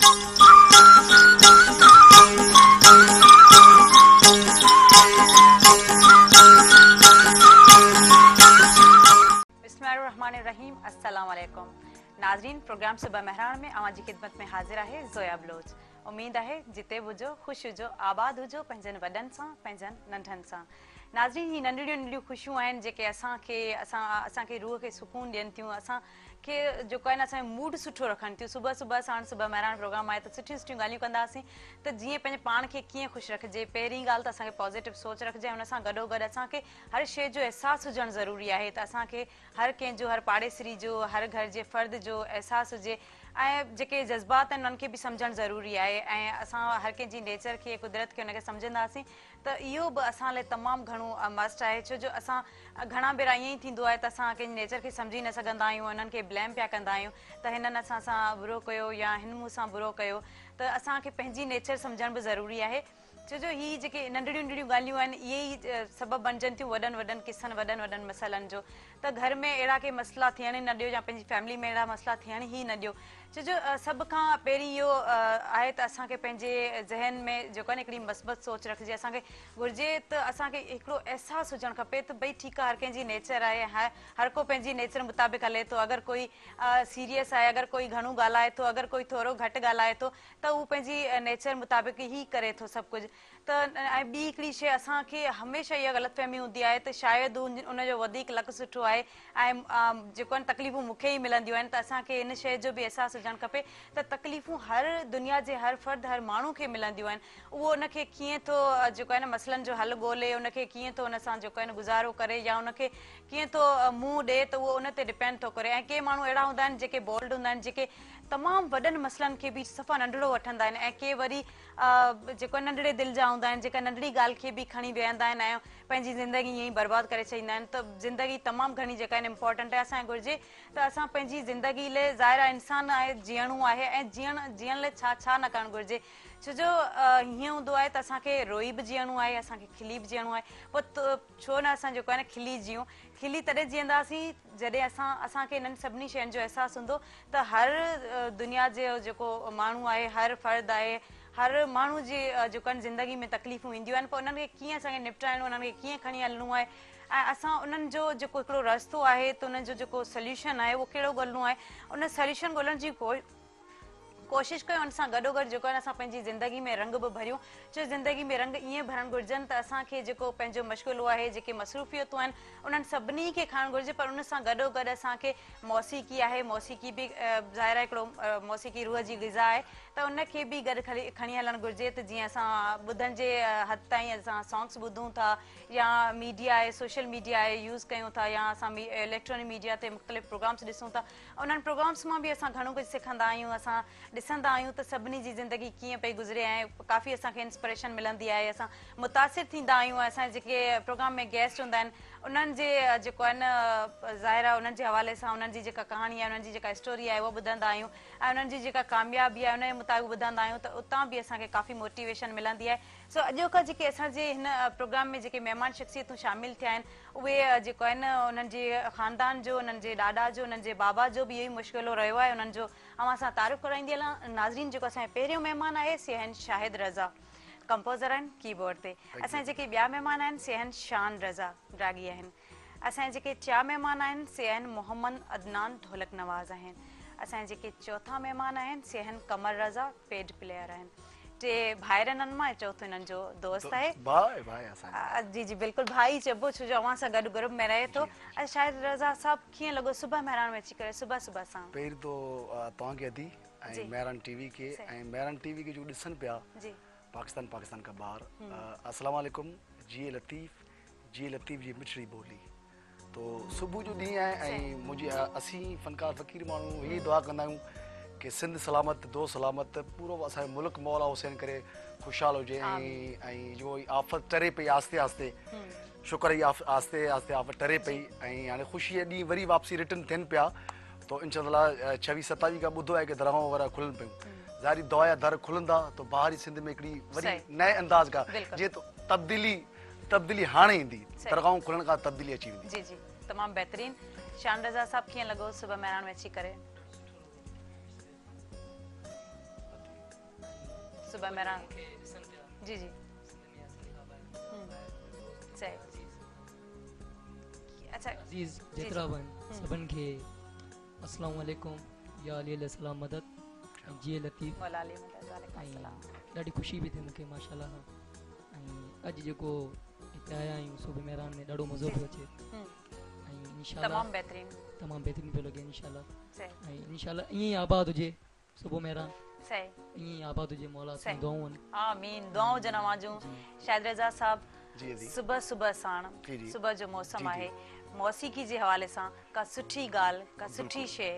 बिस्मिल्लाहिर्रहमानिर्रहीम। अस्सलाम वालेकुम नाज़रीन, प्रोग्राम सुबह महरान में अवां जी खिदमत में हाज़िर है ज़ोया बलोच। उम्मीद है जिते हुजो ख़ुशि हुजो आबाद हुजो पंहिंजनि वॾनि सां पंहिंजनि नंढनि सां। नाज़रीन, ही नंढड़ियूं नंढड़ियूं ख़ुशियूं आहिनि जेके असांखे रूह खे सुकून ॾियनि थियूं, असांखे जेको आहे न असांजो मूड सुठो रखनि थियूं। सुबुह सुबुह साण सुबह महरान प्रोग्राम आहे त सुठियूं सुठियूं ॻाल्हियूं कंदासीं त जीअं पंहिंजे पाण खे कीअं ख़ुशि रखिजे। पहिरीं ॻाल्हि त असांखे पॉज़िटिव सोच रखिजे, हुन सां गॾोगॾु असांखे हर शइ जो अहसासु हुजणु ज़रूरी आहे त असांखे हर कंहिंजो, हर पाड़ेसरी जो, हर घर जे फ़र्द जो अहसासु हुजे ऐं जेके जज़्बात आहिनि उन्हनि खे बि सम्झणु ज़रूरी आहे। ऐं असां हर कंहिंजी नेचर खे, कुदरत खे, उनखे सम्झंदासीं त इहो बि असां लाइ तमामु घणो मस्ट आहे। छो जो असां घणा भेरा ईअं ई थींदो आहे त असां कंहिंजी नेचर खे सम्झी न सघंदा आहियूं, उन्हनि खे ब्लेम पिया कंदा आहियूं त हिननि असां सां बुरो कयो या हिन मूं सां बुरो कयो। त असांखे पंहिंजी नेचर सम्झण बि ज़रूरी आहे। छो जो हीअ जेके नंढड़ियूं नंढड़ियूं ॻाल्हियूं आहिनि इहे ई सबबु बणिजनि थियूं वॾनि वॾनि किसनि, वॾनि वॾनि मसइलनि जो। त घर में अहिड़ा के मसइला थियण ई न ॾियो या पंहिंजी फैमिली में अहिड़ा मसइला थियण ई न ॾियो। छो जो सभ खां पहिरीं इहो आहे त असांखे पंहिंजे ज़हन में जेको आहे न हिकिड़ी मस्बत सोच रखिजे। असांखे घुरिजे त असांखे हिकिड़ो अहसासु हुजणु खपे त भई ठीकु आहे, हर कंहिंजी नेचर आहे, हर को पंहिंजी नेचर मुताबिक़ हले थो। अगरि कोई सीरियस आहे, अगरि कोई घणो ॻाल्हाए थो, अगरि कोई थोरो घटि ॻाल्हाए थो त उहो पंहिंजी नेचर मुताबिक़ ई करे थो सभु कुझु। त ऐं ॿी हिकिड़ी शइ असांखे हमेशह इहा ग़लतफ़हमी हूंदी आहे त शायदि उनजो वधीक लक सुठो आहे ऐं जेको आहिनि तकलीफ़ूं मूंखे ई मिलंदियूं आहिनि। त असांखे इन शइ जो बि अहसासु हुजणु खपे त तकलीफ़ूं हर दुनिया जे हर फ़र्द, हर माण्हू खे मिलंदियूं आहिनि। उहो उनखे कीअं थो जेको आहे न मसइलनि जो हल ॻोल्हे, उनखे कीअं थो उन सां जेको आहे न गुज़ारो करे या उनखे कीअं थो मुंहुं ॾिए, त उहो उन ते डिपेंड थो करे। ऐं के माण्हू अहिड़ा हूंदा आहिनि जेके बोल्ड हूंदा आहिनि, जेके तमामु वॾनि मसइलनि खे बि सफ़ा नंढिड़ो वठंदा आहिनि। ऐं के वरी जेको नंढड़े दिलि जा हूंदा आहिनि, जेका नंढड़ी ॻाल्हि खे बि खणी वेहंदा आहिनि ऐं पंहिंजी ज़िंदगी ईअं ई बर्बादु करे छॾींदा आहिनि। त ज़िंदगी तमामु घणी जेका आहिनि इम्पॉर्टेंट आहे। असांखे घुरिजे त असां पंहिंजी ज़िंदगी लाइ ज़ाहिर इंसान आहे, जीअणो आहे ऐं जीअण लाइ छा छा न करणु घुरिजे। छो जो हीअं हूंदो आहे त असांखे रोई बि जीअणो आहे, असांखे खिली बि जीअणो आहे। पोइ छो न असां जेको आहे न खिली जीऊं। खिली तॾहिं जीअंदासीं जॾहिं असांखे इन्हनि सभिनी शयुनि जो अहसासु हूंदो त हर दुनिया जो जेको माण्हू आहे, हर फ़र्द आहे, हर माण्हू जी जेको आहिनि ज़िंदगी में तकलीफ़ूं ईंदियूं आहिनि। पोइ उन्हनि खे कीअं असांखे निपटाइणो, उन्हनि खे कीअं खणी हलणो आहे ऐं असां उन्हनि जो जेको हिकिड़ो रस्तो आहे त उन्हनि जो जेको सोल्यूशन आहे उहो कहिड़ो ॻोल्हणो आहे, उन सोल्यूशन ॻोल्हण जी कोशिशि कयूं। उन सां गॾोगॾु जेको आहे न असां पंहिंजी ज़िंदगी में रंग बि भरियूं। छो ज़िंदगी में रंग ईअं भरणु घुरिजनि त असांखे जेको पंहिंजो मश्ग़ूलो आहे, जेके मसरूफ़ियतूं आहिनि, उन्हनि सभिनी खे खणणु घुरिजे। पर उन सां गॾोगॾु असांखे मौसीक़ी आहे, मौसीक़ी बि ज़ाहिर आहे हिकिड़ो मौसीक़ी रूह जी ग़िज़ा आहे, त उनखे बि गॾु खणी हलणु घुरिजे। त जीअं असां ॿुधण जे हद ताईं असां सॉन्ग्स ॿुधूं था या मीडिया आहे, सोशल मीडिया आहे यूज़ कयूं था, या असां इलेक्ट्रॉनिक मीडिया ते मुख़्तलिफ़ प्रोग्राम्स ॾिसूं था, उन्हनि प्रोग्राम्स मां बि असां घणो कुझु सिखंदा आहियूं। असां ॾिसंदा आहियूं त सभिनी जी ज़िंदगी कीअं पई गुज़रे ऐं काफ़ी असांखे इंस्पिरेशन मिलंदी आहे। असां मुतासिर थींदा आहियूं। असांजे जेके प्रोग्राम में गेस्ट हूंदा आहिनि उन्हनि जे जेको आहे न ज़ाहिर आहे उन्हनि जे हवाले सां उन्हनि जी जेका कहाणी आहे, उन्हनि जी जेका स्टोरी आहे उहा ॿुधंदा आहियूं ऐं उन्हनि जी जेका कामयाबी आहे उन जे मुताबिक़ ॿुधंदा आहियूं। त उतां बि असांखे काफ़ी मोटिवेशन मिलंदी आहे। सो अॼु खां जेके असांजे हिन प्रोग्राम में जेके महिमान शख़्सियतूं शामिलु थिया आहिनि उहे जेको आहे न उन्हनि जे ख़ानदान जो, उन्हनि जे ॾाॾा जो, उन्हनि जे बाबा जो बि इहो ई मुश्किलो रहियो आहे। उन्हनि जो अवां सां तारीफ़ कराईंदी हलां। नाज़रीन, जेको असांजो पहिरियों महिमान आहे से आहिनि शाहिद रज़ा, कंपोज़र आहिनि कीबोर्ड ते। असांजा जेके ॿिया महिमान आहिनि से आहिनि शान रज़ा, रागी आहिनि। असांजे जेके टिया महिमान आहिनि से आहिनि मोहम्मद अदनान, ढोलक नवाज़ आहिनि। असांजे जेके चौथा महिमान आहिनि से आहिनि कमर रज़ा, पेड प्लेयर आहिनि। टे भाइर हिननि मां, चौथो हिननि जो दोस्त आहे। जी जी बिल्कुलु भाई चइबो, छो जो अवां सां गॾु ग्रुप में रहे थो। शाहिद रज़ा साहब, कीअं लॻो सुबह महिरान में अची करे सुबह सुबह सां? पहिरीं त तव्हांखे अदी ऐं महरान टीवी खे ऐं महरान टीवी खे जो ॾिसनि पिया पाकिस्तान का ॿार, अस्सलाम वालेकुम। जी लतीफ़ जी मिठड़ी ॿोली। तो सुबुह जो ॾींहुं आहे ऐं मुंहिंजी असीं फ़नकार फ़क़ीर माण्हू इहा दुआ कंदा आहियूं कि सिंध सलामत, दो सलामत, पूरो असांजो मुल्क मौला हुसैन करे ख़ुशहाल हुजे ऐं जो आफ़त टरे पई आस्ते आस्ते, शुक्र ई आस्ते आस्ते आफ़त टरे पई ऐं हाणे ख़ुशीअ ॾींहुं वरी वापसी रिटर्न थियनि पिया। तो इंशाअल्लाह 26-27 का ॿुधो आहे कि दरगाहों वग़ैरह खुलनि पियूं। ज़ाहिर दुआ जा दर खुलंदा तो बाहरी सिंध में हिकिड़ी वरी नए अंदाज़ का जीअं तो तब्दीली हाणे ईंदी, दरगाहों खुलण खां तब्दीली अची वेंदी। जी जी, तमामु बहितरीन। शान रज़ा साहब, कीअं लॻो सुबह महिरान में अची करे? सुबह मेरा जी जी सही अच्छा अजीज जेतिरा वन सभिनि खे अस्सलाम वालेकुम या अली सलाम मदद जी लतीफ़ मौलाली मदद वालेकुम अस्सलाम ॾाढी ख़ुशी बि थिए मूंखे माशाल्लाह ऐं अॼु जेको हिते आया आहियूं सुबह मेहरान में ॾाढो मज़ो पियो अचे ऐं इंशाल्लाह तमामु बहितरीन पियो लॻे इंशाल्लाह सही ऐं इंशाल्लाह ईअं ई आबाद हुजे सुबह मेहरान सही ईअं ई आबाद हुजे मौला सां दुआऊं आहिनि आमीन दुआऊं जो नवाजूं शायद रज़ा साहब जी जी सुबह सुबह साण जी, जी। सुबह जो मौसम जी, जी। आहे मौसीकी जे हवाले सां का सुठी ॻाल्हि का सुठी शइ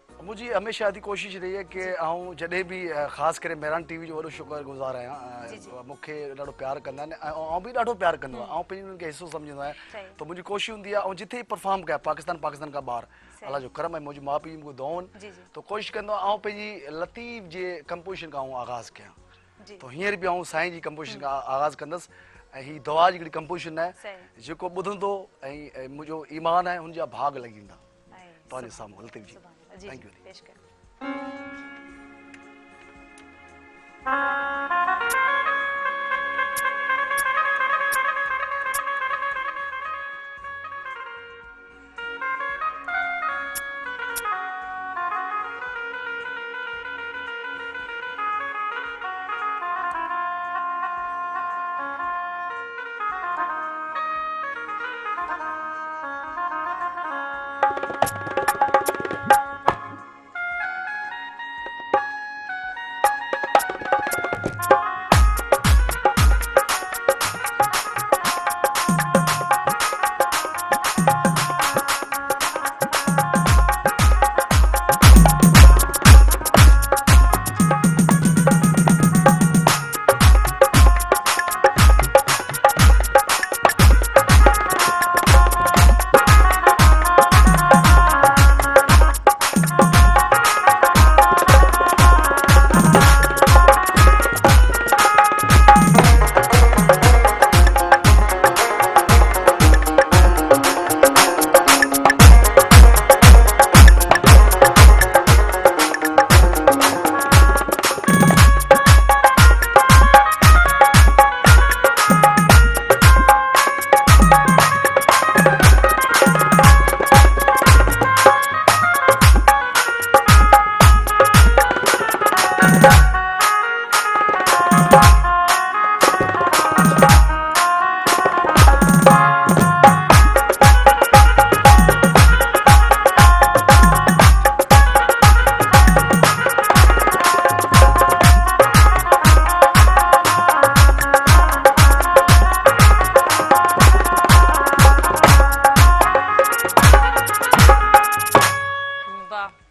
मुझी हमेशा दी कोशिश रही है कि आऊं जॾहिं भी ख़ास करे मेहरान टीवी जो वॾो शुक्रगुज़ार जी, जी। आहियां मूंखे ॾाढो प्यार कंदा आहिनि ऐं आऊं बि ॾाढो प्यार कंदो आहियां आऊं पंहिंजी उन्हनि खे हिसो सम्झंदो आहियां सही। त मुंहिंजी कोशिश हूंदी आहे ऐं जिथे ही परफॉर्म कयां पाकिस्तान का ॿार सही। अल्लाह जो करम आहे मुंहिंजी माउ पीउ मूंखे दुआऊं जी, आहिनि जी। त कोशिश कंदो आहियां पंहिंजी लतीफ़ जे कंपोजिशन खां आगाज़ कयां जी तो हींअर बि आऊं साईं जी कंपोजिशन खां आगाज़ कंदुसि ऐं ही दवा जी हिकिड़ी कंपोजिशन आहे सही। जेको ॿुधंदो ऐं मुंहिंजो ईमान आहे हुनजा भाग लॻी वेंदा ऐं तव्हांजे साम्हूं लतीफ़ जी सुभाणे जी थैंक जी यू पेश कर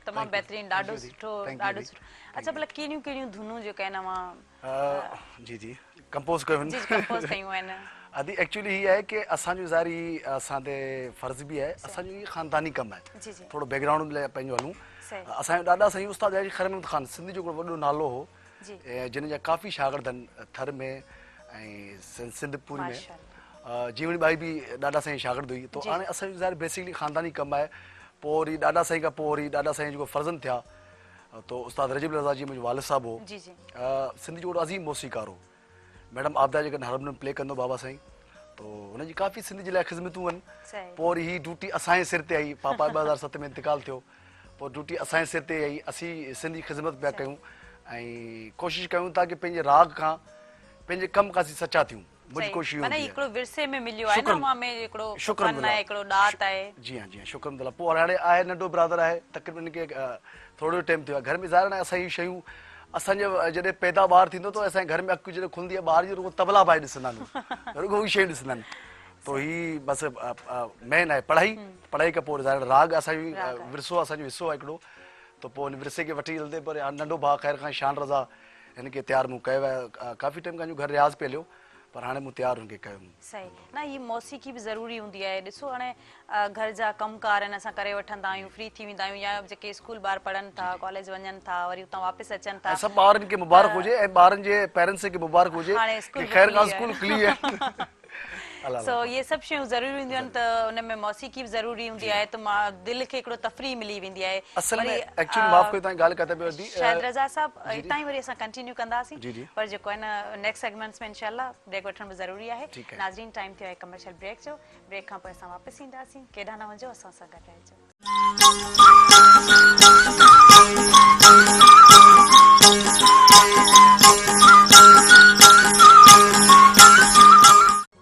तमामु बहितरीन ॾाढो सुठो ॾाढो सुठो अच्छा भला कहिड़ियूं कहिड़ियूं धुनूं जेके आहिनि अवां जी जी कंपोज कयो जी कंपोज कयूं आहिनि अदी एक्चुअली ही आहे कि असांजो ज़ारी असांजे फर्ज़ बि आहे असांजो ही ख़ानदानी कमु आहे जी जी थोरो बैकग्राउंड लाइ पंहिंजो हलूं सही असांजो ॾाॾा साईं उस्ताद हाजी खैर अहमद ख़ान सिंधी जो हिकिड़ो वॾो नालो हो जी जिन जा काफ़ी शागिर्द आहिनि थर में ऐं सिंधपुर में माशाल्लाह जीवनी बाई बि ॾाॾा साईं शागिर्द हुई तो जी। हाणे असांजो ज़ाहिर बेसिकली ख़ानदानी कमु आहे पोइ वरी ॾाॾा साईं खां पोइ वरी ॾाॾा साईं जेको फर्ज़ंद थिया तो उस्ताद रजीब रज़ा जी मुंहिंजो वालिद साहिबु हो जी जी सिंधी जो वॾो अज़ीम मौसीक़ार हो मैडम आबदा जेकॾहिं हारमोनियम प्ले कंदो बाबा साईं तो हुनजी काफ़ी सिंधी जे लाइ ख़िदमतूं आहिनि सही पोइ वरी ही ड्यूटी असांजे सिर ते आई पापा 2007 में इंतकाल थियो पोइ ड्यूटी असांजे सिर ते आई असीं सिंधी ख़िदमत पिया कयूं ऐं कोशिशि कयूं था कि पंहिंजे राग खां पंहिंजे कम खां असीं सचा थियूं मुंहिंजी कोशिशि इहो माना हूंदी आहे। हिकिड़ो विरसे में मिलियो आहे न शुक्रन। अवां में हिकिड़ो शुक्रन फन आहे हिकिड़ो ॾात आहे जी हाँ शुक्रन अल्लाह पोइ हाणे आहे नंढो ब्रादर आहे तक़रीबन के थोरो टाइम थियो आहे घर में ज़ाहिर आहे असां शयूं असांजे जॾहिं पैदा ॿार थींदो त असांजे घर में अखि जॾहिं खुलंदी आहे ॿार जी रुगो तबला पाए ॾिसंदा आहिनि रुगो उहे शयूं ॾिसंदा आहिनि तो ही बसि मेन आहे पढ़ाई खां पोइ ज़ाहिर राग असांजो राग आहे। विरसो असांजो हिसो आहे हिकिड़ो त पोइ हिन विरसे खे वठी हलंदे पर हाणे नंढो भाउ ख़ैर खां शान रज़ा हिन खे तयारु मूं कयो आहे काफ़ी टाइम खां घर रियाज़ पियो हलियो पर हाणे मूं तयारु हुनखे कयो सही ना ये मौसीक़ी बि ज़रूरी हूंदी आहे ॾिसो हाणे घर जा कमकार आहिनि असां करे वठंदा आहियूं फ्री थी वेंदा आहियूं या जेके स्कूल ॿार पढ़नि था कॉलेज वञनि था वरी उतां वापसि अचनि था ऐं सभु ॿारनि खे मुबारक हुजे ऐं ॿारनि जे पेरेंट्स खे मुबारक हुजे हाणे कि स्कूल ख़ैर खां खुली स्कूल आहे। खुली आहे सो ये सभु शयूं ज़रूरी हूंदियूं आहिनि त उन में मौसीक़ी बि ज़रूरी हूंदी आहे त मां दिलि खे हिकिड़ो तफ़री मिली वेंदी आहे। असल में एक्चुअली माफ़ कयो तव्हां ॻाल्हि किथे पियो दी शायद रज़ा साहब इतां ई वरी असां कंटिन्यू कंदासीं जी, जी। पर जेको आहे न नेक्स्ट सेगमेंट्स में इंशाल्लाह ब्रेक वठण बि ज़रूरी आहे। ठीकु आहे। नाज़रीन टाइम थियो आहे कमर्शियल ब्रेक जो। ब्रेक खां पोइ असां वापसि ईंदासीं। केॾांहुं न वञो, असां सां गॾु रहिजो।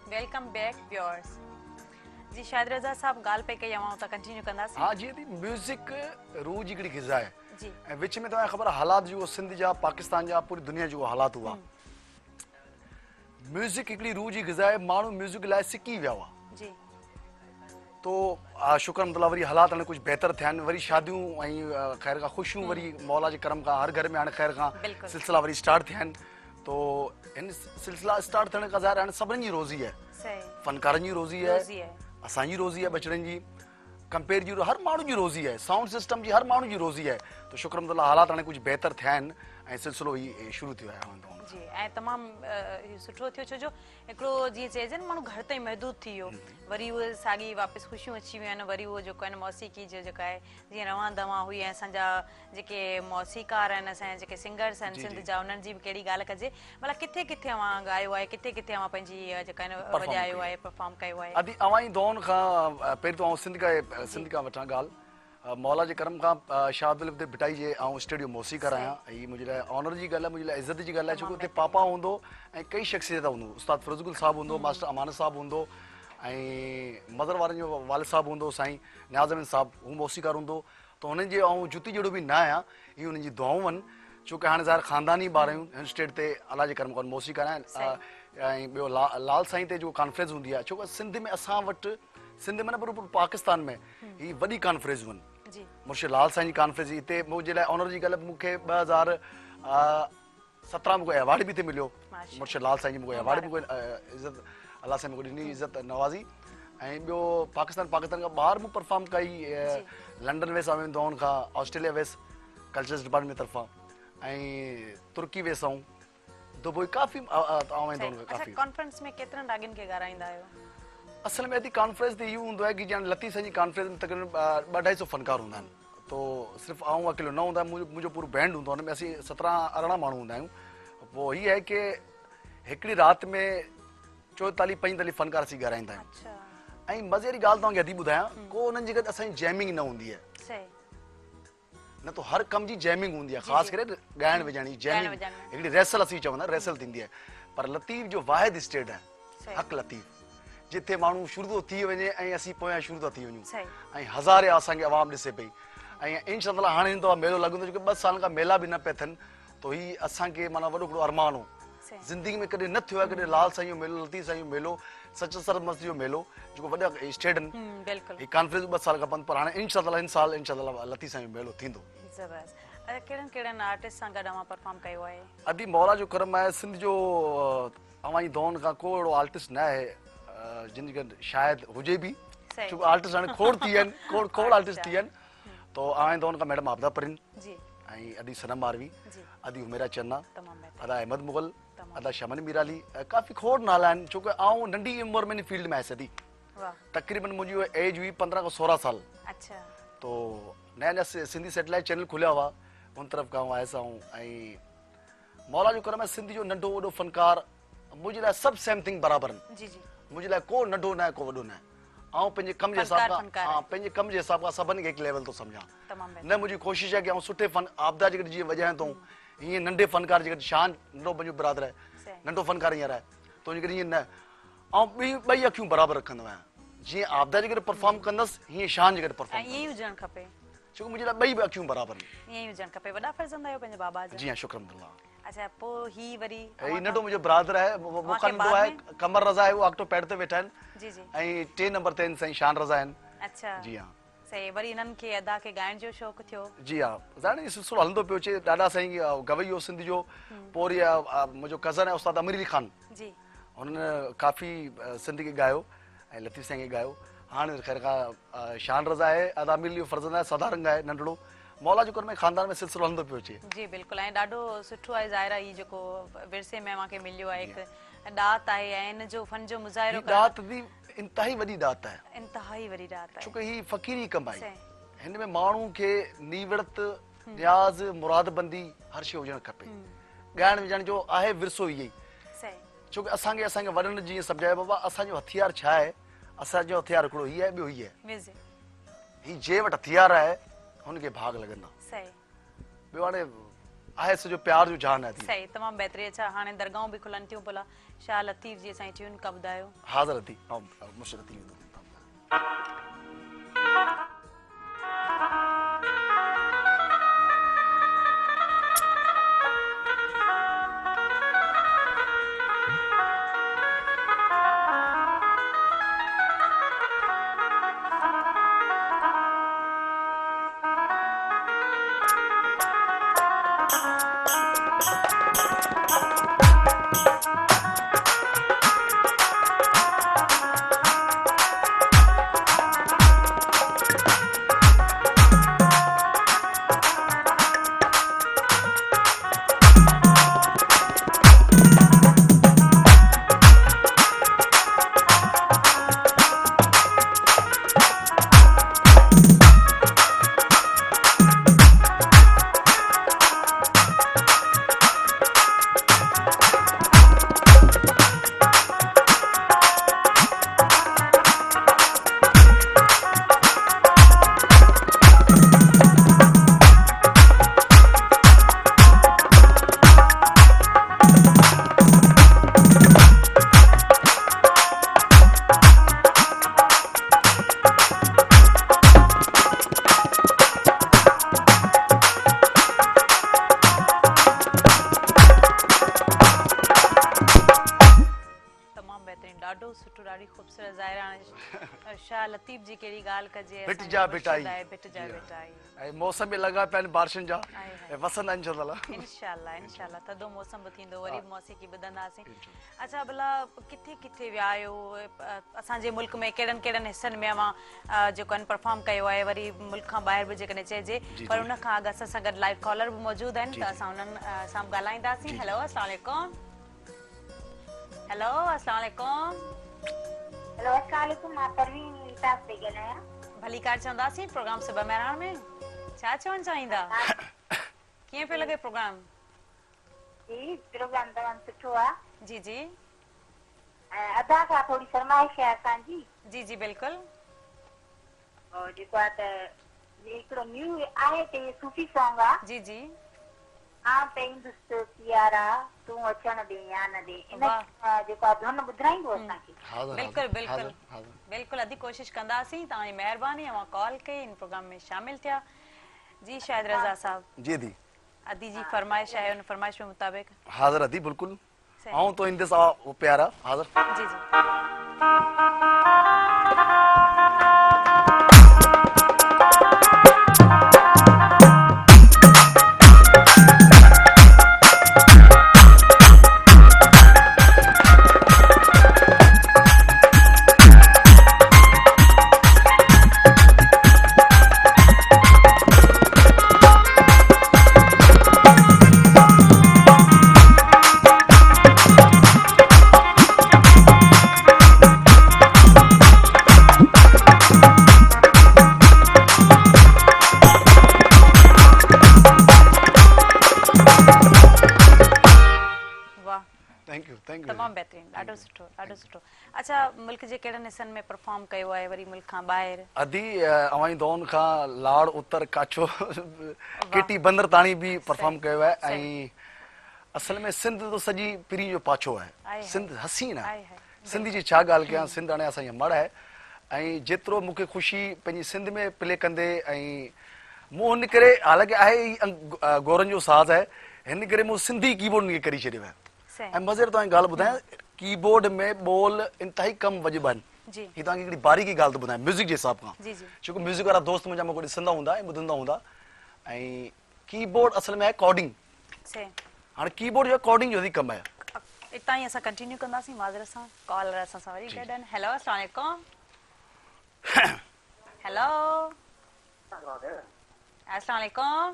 Welcome back viewers. जी शायद रज़ा साहब ॻाल्हि पे कई अवां त कंटिन्यू कंदासीं। हाँ जी दी म्यूजिक रूह जी हिकिड़ी ग़िज़ा आहे जी ऐं विच में तव्हांखे ख़बर हालात जो सिंध जा पाकिस्तान जा पूरी दुनिया जो हालात हुआ म्यूजिक हिकिड़ी रूह जी ग़िज़ा आहे माण्हू म्यूजिक लाइ सिकी विया हुआ जी तो शुक्र अल्हम्दुलिल्लाह वरी हालात हाणे कुछ बेहतर थिया आहिनि वरी शादियूं ऐं ख़ैर खां ख़ुशियूं वरी मौला जे करम खां हर घर में हाणे ख़ैर खां बिल्कुलु। सिलसिला वरी स्टार्ट थिया आहिनि तो हिन सिलसिला स्टार्ट थियण खां ज़ाहिर हाणे सभिनी जी रोज़ी आहे सही फनकारनि जी रोज़ी रोज़ी आहे आहे। असांजी रोज़ी आहे बचड़नि जी कंपेयर जी हर माण्हू जी रोज़ी आहे साउंड सिस्टम जी हर माण्हू जी रोज़ी आहे तो शुक्र अल्हम्दुलिल्लाह हालात हाणे कुछ बेहतर थिया आहिनि ऐं सिलसिलो ही शुरू थियो आहे जी ऐं तमामु सुठो थियो छो जो हिकिड़ो जीअं चइजे न माण्हू घर ताईं महदूद थी वियो वरी उहे साॻी वापसि ख़ुशियूं अची वियूं आहिनि वरी उहो जेको आहे न मौसीक़ी जो जेका आहे जीअं रवां दवां हुई ऐं असांजा जेके मौसीकार आहिनि असांजा जेके सिंगर्स आहिनि सिंध जा उन्हनि जी बि कहिड़ी ॻाल्हि कजे भला किथे किथे अवां ॻायो आहे किथे किथे अवां पंहिंजी जेका आहे न वॼायो आहे परफॉर्म कयो आहे। अदी अवां जी दौन खां पहिरीं तो सिंध खां वठां ॻाल्हि मौला जे करम खां शाह अब्दुल लतीफ़ भिटाई जे स्टूडियो मौसीक़र आहियां हीअ मुंहिंजे लाइ ऑनर जी ॻाल्हि आहे मुंहिंजे लाइ इज़त जी ॻाल्हि आहे छो कि हुते पापा हूंदो ऐं कई शख़्सियत हूंदो उस्ताद फिरोज़गुल साहिबु हूंदो मास्टर अमानत साहिबु हूंदो ऐं मदर वारनि जो वालिद साहिबु हूंदो साईं न्याज़मीन साहिबु हू मौसीक़ार हूंदो त हुननि जे जुती जहिड़ो बि न आहियां इहे हुननि जी दुआऊं आहिनि छो कि हाणे ज़ाहिर ख़ानदानी ॿार आहियूं हिन स्टेट ते अलाह जे करम खां मौसीक़ार आहिनि ऐं ॿियो लाल साईं ते जो कॉन्फ्रेंस हूंदी आहे छो कि सिंध में असां वटि सिंध में न पर पाकिस्तान में ही वॾी कॉन्फ्रेंसूं आहिनि जी मुर्शिद लाल साईं जी कॉन्फ्रेंस हिते मुंहिंजे लाइ ऑनर जी ॻाल्हि मूंखे 2017 में कोई अवार्ड बि हिते मिलियो मुर्शिद लाल साईं जी मूंखे अवार्ड बि कोई इज़त अलाह साईं मूंखे ॾिनी इज़त नवाज़ी ऐं ॿियो पाकिस्तान खां ॿाहिरि मूं परफॉर्म कई लंडन वियसि आऊं दौन खां ऑस्ट्रेलिया वियसि कल्चरल डिपार्टमेंट तरफ़ां ऐं तुर्की वियसि आऊं दुबई काफ़ी काफ़ी कॉन्फ्रेंस में केतिरनि राॻियुनि खे ॻाराईंदा आहियो? असल में अदी कॉन्फ्रेंस ते इहो हूंदो आहे कि ॼण लतीफ़ साईं जी कॉन्फ्रेंस में तक़रीबन 250 फनकार हूंदा आहिनि तो सिर्फ़ु आऊं अकेलो न हूंदो आहे मुंहिंजो पूरो बैंड हूंदो आहे हुन में असीं 17-18 माण्हू हूंदा आहियूं पोइ हीअ आहे कि हिकिड़ी राति में 44-45 फनकार असीं ॻाराईंदा आहियूं अच्छा ऐं मज़े वारी ॻाल्हि तव्हांखे अदी ॿुधायां को हुननि जी गॾु असांजी जैमिंग न हूंदी आहे सही न तो हर कम जी जैमिंग हूंदी आहे ख़ासि करे ॻाइण वॼाइण जी जैमिंग हिकिड़ी रेसल असीं चवंदा आहियूं रेसल थींदी आहे पर लतीफ़ जो वाहिद स्टेट आहे हक़ लतीफ़ जिथे माण्हू शुरू थो थी वञे ऐं असीं पोयां शुरू था थी वञूं ऐं हज़ारे असांखे आवाम ॾिसे पई ऐं इंशाअल्लाह हाणे ईंदो आहे मेलो लॻंदो छोकी 2 सालनि खां मेला बि न पिया थियनि तो ही असांखे माना वॾो हिकिड़ो अरमान हो ज़िंदगी में कॾहिं न थियो आहे कॾहिं लाल साईं जो मेलो लतीफ़ साईं जो मेलो सच सरद मस्जिद जो मेलो जेको वॾा स्टेट आहिनि बिल्कुलु ही कॉन्फ्रेंस 2 साल खां बंदि पर हाणे इंशाअल्लाह हिन साल इंशाअल्लाह लतीफ़ साईं जो मेलो थींदो ज़बरदस्त कहिड़नि कहिड़नि आर्टिस्ट सां गॾु अवां परफॉर्म कयो आहे? अदी मौला जो करम आहे सिंध जो अवां जी दौन खां को अहिड़ो आर्टिस्ट न आहे जिन गॾु शायदि हुजे बि छोकी आर्टिस्ट हाणे खोड़ थी विया आहिनि खोड़ आर्टिस्ट थी विया आहिनि तो आवां जी दौन खां मैडम आबदा परिन ऐं अदी सनम आरवी अदी हुमेरा चन्ना अदा अहमद मुगल अदा शमन मीराली काफ़ी खोड़ नाला आहिनि छोकी आऊं नंढी उमिरि में इन फील्ड में आयसि अदी तक़रीबन मुंहिंजी एज हुई 15 खां 16 साल तो नया नया सिंधी सैटेलाइट चैनल खुलिया हुआ उन तरफ़ खां आयसि आऊं ऐं मौला जो करम आहे सिंध जो नंढो वॾो फनकार मुंहिंजे लाइ सभु सेम थिंग बराबरि आहिनि मुंहिंजे लाइ को नंढो न आहे को वॾो न आहे ऐं पंहिंजे कम जे हिसाब खां पंहिंजे कम जे हिसाब खां सभिनी खे हिकु लेवल थो सम्झां न मुंहिंजी कोशिशि आहे कि आउं सुठे आपदा जे गॾु जीअं वॼायां थो हीअं नंढे फनकार जे गॾु शान नंढो पंहिंजो बिरादर आहे नंढो फनकार हींअर आहे त उन करे ईअं न ऐं ॿई अखियूं बराबरि रखंदो आहियां जीअं आपदा जे गॾु परफॉर्म कंदसि हीअं शान जे गॾु परफॉर्म ईअं ई हुजणु खपे छोकी मुंहिंजे लाइ ॿई बि अखियूं बराबरि ईअं ई हुजणु खपे। वॾा फर्ज़ंद आहियो पंहिंजे बाबा जा? जी हाँ शुक्र अल्लाह। अच्छा पोइ ही वरी नंढो मुंहिंजो ब्रादर आहे मूंखां नंढो आहे कमर रज़ा आहे उहो अॻितो पैड ते वेठा आहिनि जी जी ऐं 3 नंबर ते साईं शान रज़ा आहिनि। अच्छा जी हाँ सही वरी इन्हनि खे अदा खे ॻाइण जो शौक़ु थियो? जी हाँ ज़ाहिर सिलसिलो हलंदो पियो अचे ॾाढा साईं गवई हो सिंध जो पोइ वरी मुंहिंजो कज़न आहे उस्ताद अमीर अली ख़ान जी हुननि काफ़ी सिंध खे ॻायो ऐं लतीफ़ साईं खे ॻायो हाणे ख़ैर खां शान रज़ा आहे अदा अमीर अली फर्ज़ंद आहे सदारंग आहे नंढड़ो मौला जो कर में ख़ानदान में सिलसिलो हलंदो पियो अचे। जी बिल्कुलु ऐं ॾाढो सुठो आहे ज़ाहिर आहे ही जेको विरसे में मूंखे मिलियो आहे हिकु ॾात आहे ऐं इन जो फन जो मुज़ाहिरो करणु दात दी इंतहाई वॾी दात आहे इंतहाई वॾी ॾात आहे। छोकी ही फ़क़ीरी कमाई सही हिन में माण्हू खे नीवड़त न्याज़ मुरादबंदी हर शइ हुजणु खपे ॻाइण विझण जो आहे विरसो इहो ई सही छोकी असांखे वॾनि जीअं सम्झायो बाबा असांजो हथियार छा आहे असांजो हथियार हिकिड़ो हीअ आहे ॿियो हीअ आहे म्यूज़िक ही जे वटि हथियार आहे हुनखे भाग लॻंदा सही ॿियो हाणे आहे सॼो प्यार जो जान आहे सही तमामु बहितरीन। अच्छा हाणे दरगाहूं बि खुलनि थियूं भला शाह लतीफ़ जी असांजी ट्यून का ॿुधायो हाज़िर थी ऐं मुशर थी वेंदो ॾाढो सुठो ॾाढी ख़ूबसूरत ज़ाहिर हाणे शाह लतीफ़ जी कहिड़ी ॻाल्हि कजे भिट जा भिटाई भिट जा भिटाई ऐं मौसम बि लॻा पिया आहिनि बारिशुनि जा ऐं वसंत इंशाअल्लाह इंशाअल्लाह थधो मौसम बि थींदो वरी मौसीक़ी ॿुधंदासीं। अच्छा भला किथे किथे विया आहियो असांजे मुल्क में कहिड़नि कहिड़नि हिसनि में अवां जेको आहिनि परफॉर्म कयो आहे वरी मुल्क खां ॿाहिरि बि जेकॾहिं चइजे पर उन खां अॻु असां सां गॾु लाइव कॉलर बि मौजूदु आहिनि त असां उन्हनि सां ॻाल्हाईंदासीं। हेलो अस्सलाम वालेकुम। हेलो अस्सलाम वालेकुम। हेलो अस्सलाम वालेकुम मां परवीन इल्ताफ़ पई ॻाल्हायां। भली कार चवंदासीं प्रोग्राम सुबह महिराण में छा चवणु चाहींदा कीअं पियो लॻे प्रोग्राम? जी प्रोग्राम तमामु सुठो आहे। जी जी अदा खां थोरी फरमाइश आहे असांजी। जी जी बिल्कुलु और जेको आहे त हिकिड़ो न्यू आहे ते सूफ़ी सॉन्ग आहे। जी जी हाँ पे हिंदुस्तानियारा तू अचण दे या न दे इन जेको आहे धुन ॿुधाईंदो असांखे। बिल्कुलु बिल्कुलु बिल्कुलु अदी कोशिशि कंदासीं तव्हांजी महिरबानी अवां कॉल कई इन प्रोग्राम में शामिल थिया। जी शाहिद रज़ा साहब जी दी अदी जी फरमाइश आहे उन फरमाइश के मुताबिक हाज़िर थी बिल्कुलु ऐं तो ईंदसि वो प्यारा हाज़िर जी जी तमामु बहितरीन ॾाढो सुठो ॾाढो सुठो। अच्छा मुल्क जे कहिड़नि हिसनि में परफॉर्म कयो आहे वरी मुल्क खां ॿाहिरि? अदी अवां दौन खां लाड़ उत्तर काछो केटी बंदर ताणी बि परफॉर्म कयो आहे ऐं असल में सिंध तो सॼी पिरी जो पाछो आहे। सिंध हसीन आहे सिंधी जी छा ॻाल्हि कयां सिंध हाणे असांजी मड़ आहे ऐं जेतिरो मूंखे ख़ुशी पंहिंजी सिंध में प्ले कंदे ऐं मूं हिन करे हालांकि आहे गौरनि जो साज़ आहे हिन करे मूं सिंधी कीबोर्ड हुनखे करे छॾियो आहे ऐं मज़े तव्हांजी ॻाल्हि ॿुधायां कीबोर्ड में बोल इंतहाई कम वॼबा आहिनि। ही तव्हांखे हिकिड़ी बारीकी ॻाल्हि थो ॿुधायां म्यूज़िक जे हिसाब खां छोकी म्यूज़िक वारा दोस्त मुंहिंजा मूंखे ॾिसंदा हूंदा ऐं ॿुधंदा हूंदा ऐं कीबोर्ड असल में आहे कॉर्डिंग हाणे कीबोर्ड जो कॉर्डिंग जो वधीक कमु आहे। इतां ई असां कंटिन्यू कंदासीं माज़रत सां कॉलर असां सां वरी गॾु आहिनि। हेलो अस्सलाम वालेकुम। हेलो अस्सलाम वालेकुम।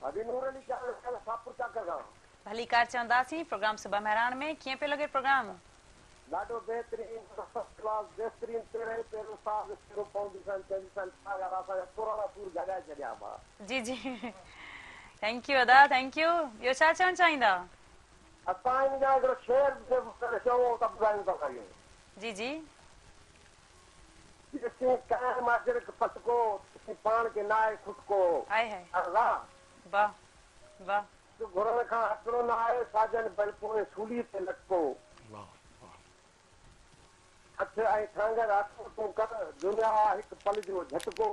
अभी नूर अली शाहपुर चक्कर गांव भली कार चवंदासीं प्रोग्राम सुबह मेहरान में कीअं पियो लॻे प्रोग्राम? ॾाढो बहितरीन फर्स्ट क्लास बहितरीन पहिरें पहिरियों साल शुरू फाउंडेशन टेंशन सागर असांजा पुराणा सूर जॻाए छॾिया मां। जी जी थैंक यू अदा थैंक यू। ॿियो छा चवणु चाहींदा? असां हिनजा हिकिड़ो शेर चऊं त ॿुधायूं था कयूं। जी जी ॾिसी कंहिं माजर खे फटको ॾिसी पाण खे नाहे खुटको। हाय हाय अल्लाह वाह वाह। घुरण खां हटणो न आहे साजन बल पोइ सूली ते लटको। वाह वाह। हथ ऐं ठांगर हथ तूं कर दुनिया हिकु पल जो झटको।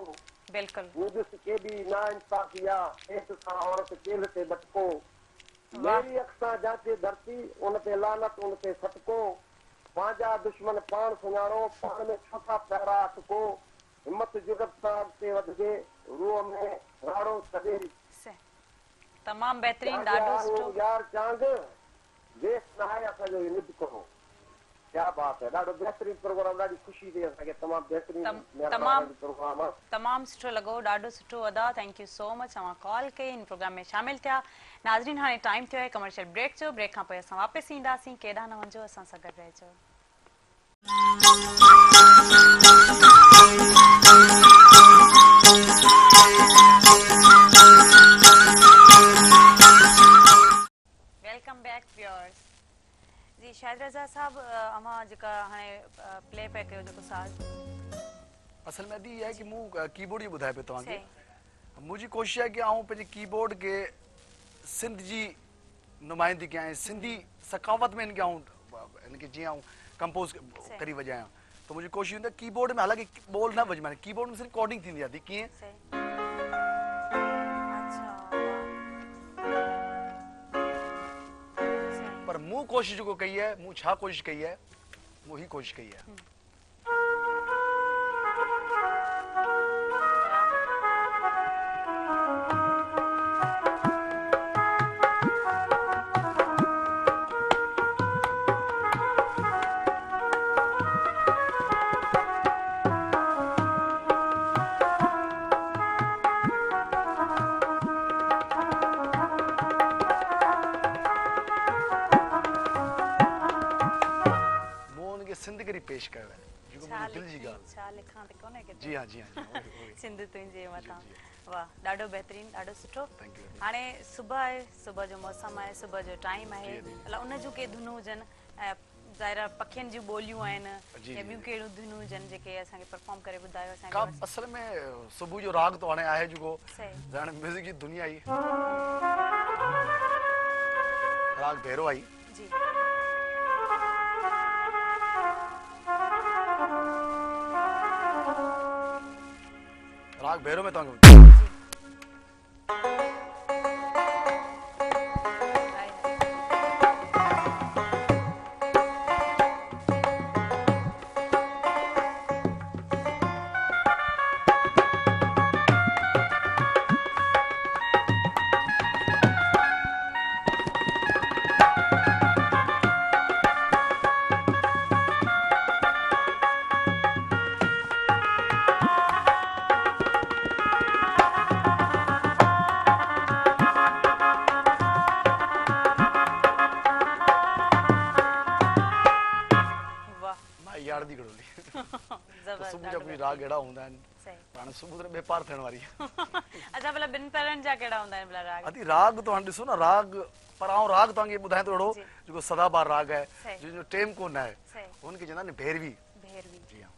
बिल्कुलु हू ॾिस केॾी नाइंसाफ़ी आहे हेठि सां औरत केल ते बटको। वाह मेरी अख सां जांचे धरती उन ते लानत उन ते सटको। पंहिंजा दुश्मन पाण सुञाणो पाण में छो था प्यारा अटको। हिमत जुगत सां अॻिते वधिजे रूह में राड़ो छॾे। तमामु बहितरीन ॾाढो सुठो। यार चांद वेस्ट न आहे असांजो इहो निद करो। क्या बात है ॾाढो बहितरीन प्रोग्राम ॾाढी ख़ुशी थी असांखे तमामु बहितरीन प्रोग्राम आहे। तमामु सुठो लॻो ॾाढो सुठो अदा थैंक यू सो मच तव्हां कॉल कई इन प्रोग्राम में शामिल थिया। नाज़रीन हाणे टाइम थियो आहे कमर्शियल ब्रेक जो। ब्रेक खां पोइ असां वापसि ईंदासीं केॾांहुं न वञो असां सां गॾु रहिजो। Welcome back viewers. जी शाहिद रज़ा साहब अवां जेका हाणे प्ले बैक कयो जेको साज़ असल में अदी है कि मूं कीबोर्ड ही ॿुधाए पियो तव्हांखे। मुंहिंजी कोशिशि आहे कि आउं पंहिंजे कीबोर्ड खे सिंध जी नुमाइंदगी कयां ऐं सिंधी सकावत में इनखे आउं इनखे जीअं आउं कंपोज़ करी वॼायां। तो मुंहिंजी कोशिशि हूंदी आहे कीबोर्ड में हालांकि बोल न वॼ माने कीबोर्ड में सिर्फ़ु कोडिंग थींदी आहे कीअं पर मूं कोशिशि जेको कई आहे मूं छा कोशिशि कई आहे मूं ही कोशिशि कई आहे। पेश कयो है जो मुझे दिल जी गा छा लिखां त कोने के जी हां जी हां सिंध तुंहिंजे मथां वाह ॾाढो बहितरीन ॾाढो सुठो। Thank U. हाणे सुबह आहे सुबह जो मौसम आहे सुबह जो टाइम आहे अला उन जूं के धुनूं हुजनि ज़ाहिर पखियुनि जूं ॿोलियूं आहिनि या ॿियूं कहिड़ियूं धुनूं हुजनि जेके असांखे परफॉर्म करे ॿुधायो असांखे। असल में सुबुह जो राग तो हाणे आहे जेको ॼाण म्यूज़िक जी दुनिया ई राग भैरो आई जी राग भैरो में तव्हांखे सुबुह जा कोई राग अहिड़ा हूंदा आहिनि पाण सुबुह जो बेपार थियण वारी अच्छा भला ॿिनि पैरनि जा कहिड़ा हूंदा आहिनि भला राग? अदी राग तो हाणे ॾिसो न राग पर आउं राग तव्हांखे ॿुधायां थो अहिड़ो जेको सदाबहार राग आहे जंहिंजो टेम कोन आहे हुनखे चवंदा आहिनि भैरवी। भैरवी जी हां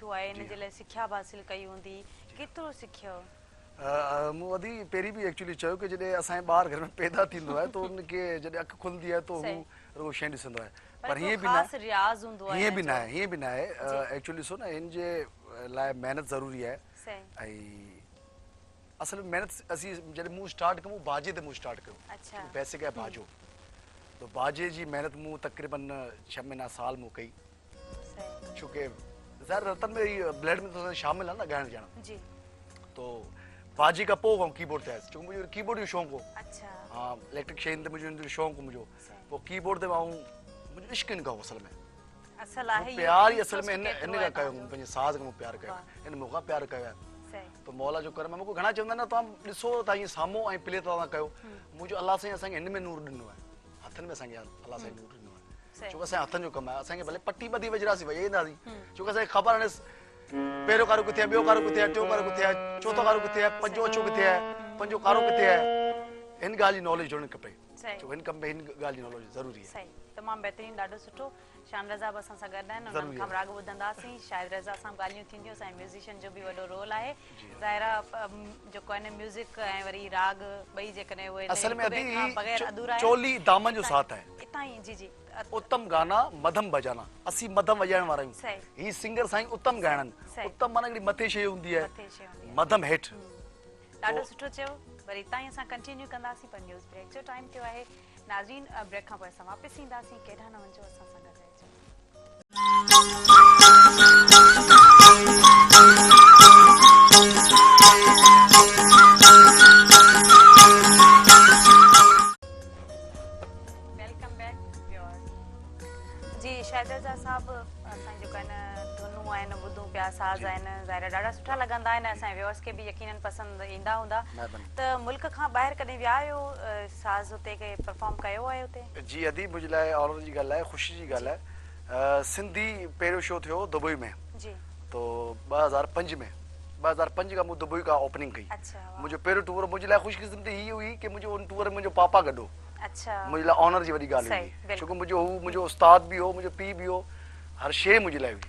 सिखियो आहे इन जे लाइ सिख्या हासिल कई हूंदी केतिरो सिखियो मूं वधी पहिरीं बि एक्चुअली चयो कि जॾहिं असांजे ॿार घर में पैदा थींदो आहे त उनखे जॾहिं अखि खुलंदी आहे त हू रुगो शइ ॾिसंदो आहे पर हीअं बि न आहे हीअं बि न आहे एक्चुअली ॾिसो न हिन जे लाइ महिनत ज़रूरी आहे ऐं असल में महिनत असीं जॾहिं मूं स्टार्ट कयूं बाजे ते मूं स्टार्ट कयो बेसिक आहे बाजो तो बाजे जी महिनत मूं तक़रीबन 6 महीना साल मूं कई छोकी ज़ाहिर रतन में ब्लड में तो शामिल आहे न ॻाइण ॼण तो बाजी खां पोइ कीबोर्ड ते आयुसि छोकी मुंहिंजो कीबोर्ड जो शौक़ु हो हा इलेक्ट्रिक शयुनि ते मुंहिंजो शौक़ु हो मुंहिंजो पोइ कीबोर्ड ते मां मुंहिंजो इश्क हिन खां असल में प्यार ई असल में हिन खां कयो पंहिंजे साज़ खां प्यारु कयो हिन मूंखां प्यारु कयो आहे तो मौला जो करम मूंखे घणा चवंदा आहिनि न तव्हां ॾिसो तव्हां ईअं साम्हूं ऐं प्ले तव्हां कयो मुंहिंजो अलाह साईं असांखे हिन में नूर ॾिनो आहे हथनि में असांखे अलाह साईं नूर ॾिनो आहे छोकी असांजे हथनि जो कमु आहे असांखे भले पटी ॿधी विझरासीं वही ईंदासीं छोकी असांखे ख़बर हाणे पहिरियों कारो किथे आहे ॿियो कारो किथे आहे टियों कारो किथे आहे चौथों कारो किथे आहे पंजो अछो किथे आहे पंजो कारो किथे आहे हिन ॻाल्हि जी नॉलेज हुजणु खपे छो हिन कम में हिन ॻाल्हि जी नॉलेज ज़रूरी आहे तमामु बहितरीनु ॾाढो सुठो शान रज़ा बि असां सां गॾु आहिनि उन्हनि खां राग ॿुधंदासीं शायदि रज़ा सां ॻाल्हियूं थींदियूं असांजे म्यूज़िशियन जो बि वॾो रोल आहे ज़ाहिर जेको आहे न म्यूज़िक ऐं वरी राग ॿई जेकॾहिं उहे असल में बग़ैर अधूरा चोली दामन जो साथ आहे इतां ई जी उत्तम गाना मध्यम बजाना असीं मध्यम वॼाइण वारा आहियूं ही सिंगर साईं उत्तम ॻाइणनि उत्तम माना हिकिड़ी मथे शइ हूंदी आहे मध्यम हेठि ॾाढो सुठो चयो वरी इतां ई असां कंटिन्यू कंदासीं पर न्यूज़ ब्रेक जो टाइम थियो आहे नाज़रीन ब्रेक खां पोइ असां वापसि ईंदासीं केॾा न वञो असां सां गॾु रहिजो वेलकम बैक जी शायद रज़ा साहब असां जेको आहे न धुनूं आहिनि ॿुधूं पिया साज़ आहिनि ज़ाहिर ॾाढा सुठा लॻंदा आहिनि असांजे व्यूअर्स खे बि यकीनन पसंदि ईंदा हूंदा त मुल्क खां ॿाहिरि कॾहिं विया आहियो साज़ हुते के परफॉर्म कयो आहे हुते जी अदी मुंहिंजे लाइ ऑनर जी ॻाल्हि आहे ख़ुशी जी ॻाल्हि आहे सिंधी पहिरियों शो थियो दुबई में जी तो 2005 में 2005 खां मूं दुबई खां ओपनिंग कई मुंहिंजो पहिरियों टूर मुंहिंजे लाइ ख़ुशकिस्मती हीअ हुई की मुंहिंजो उन टूर में मुंहिंजो पापा गॾु मुंहिंजे लाइ ऑनर जी वॾी ॻाल्हि हुई छोकी मुंहिंजो उस्ताद बि हो मुंहिंजो पीउ बि हो हर शइ मुंहिंजे लाइ हुई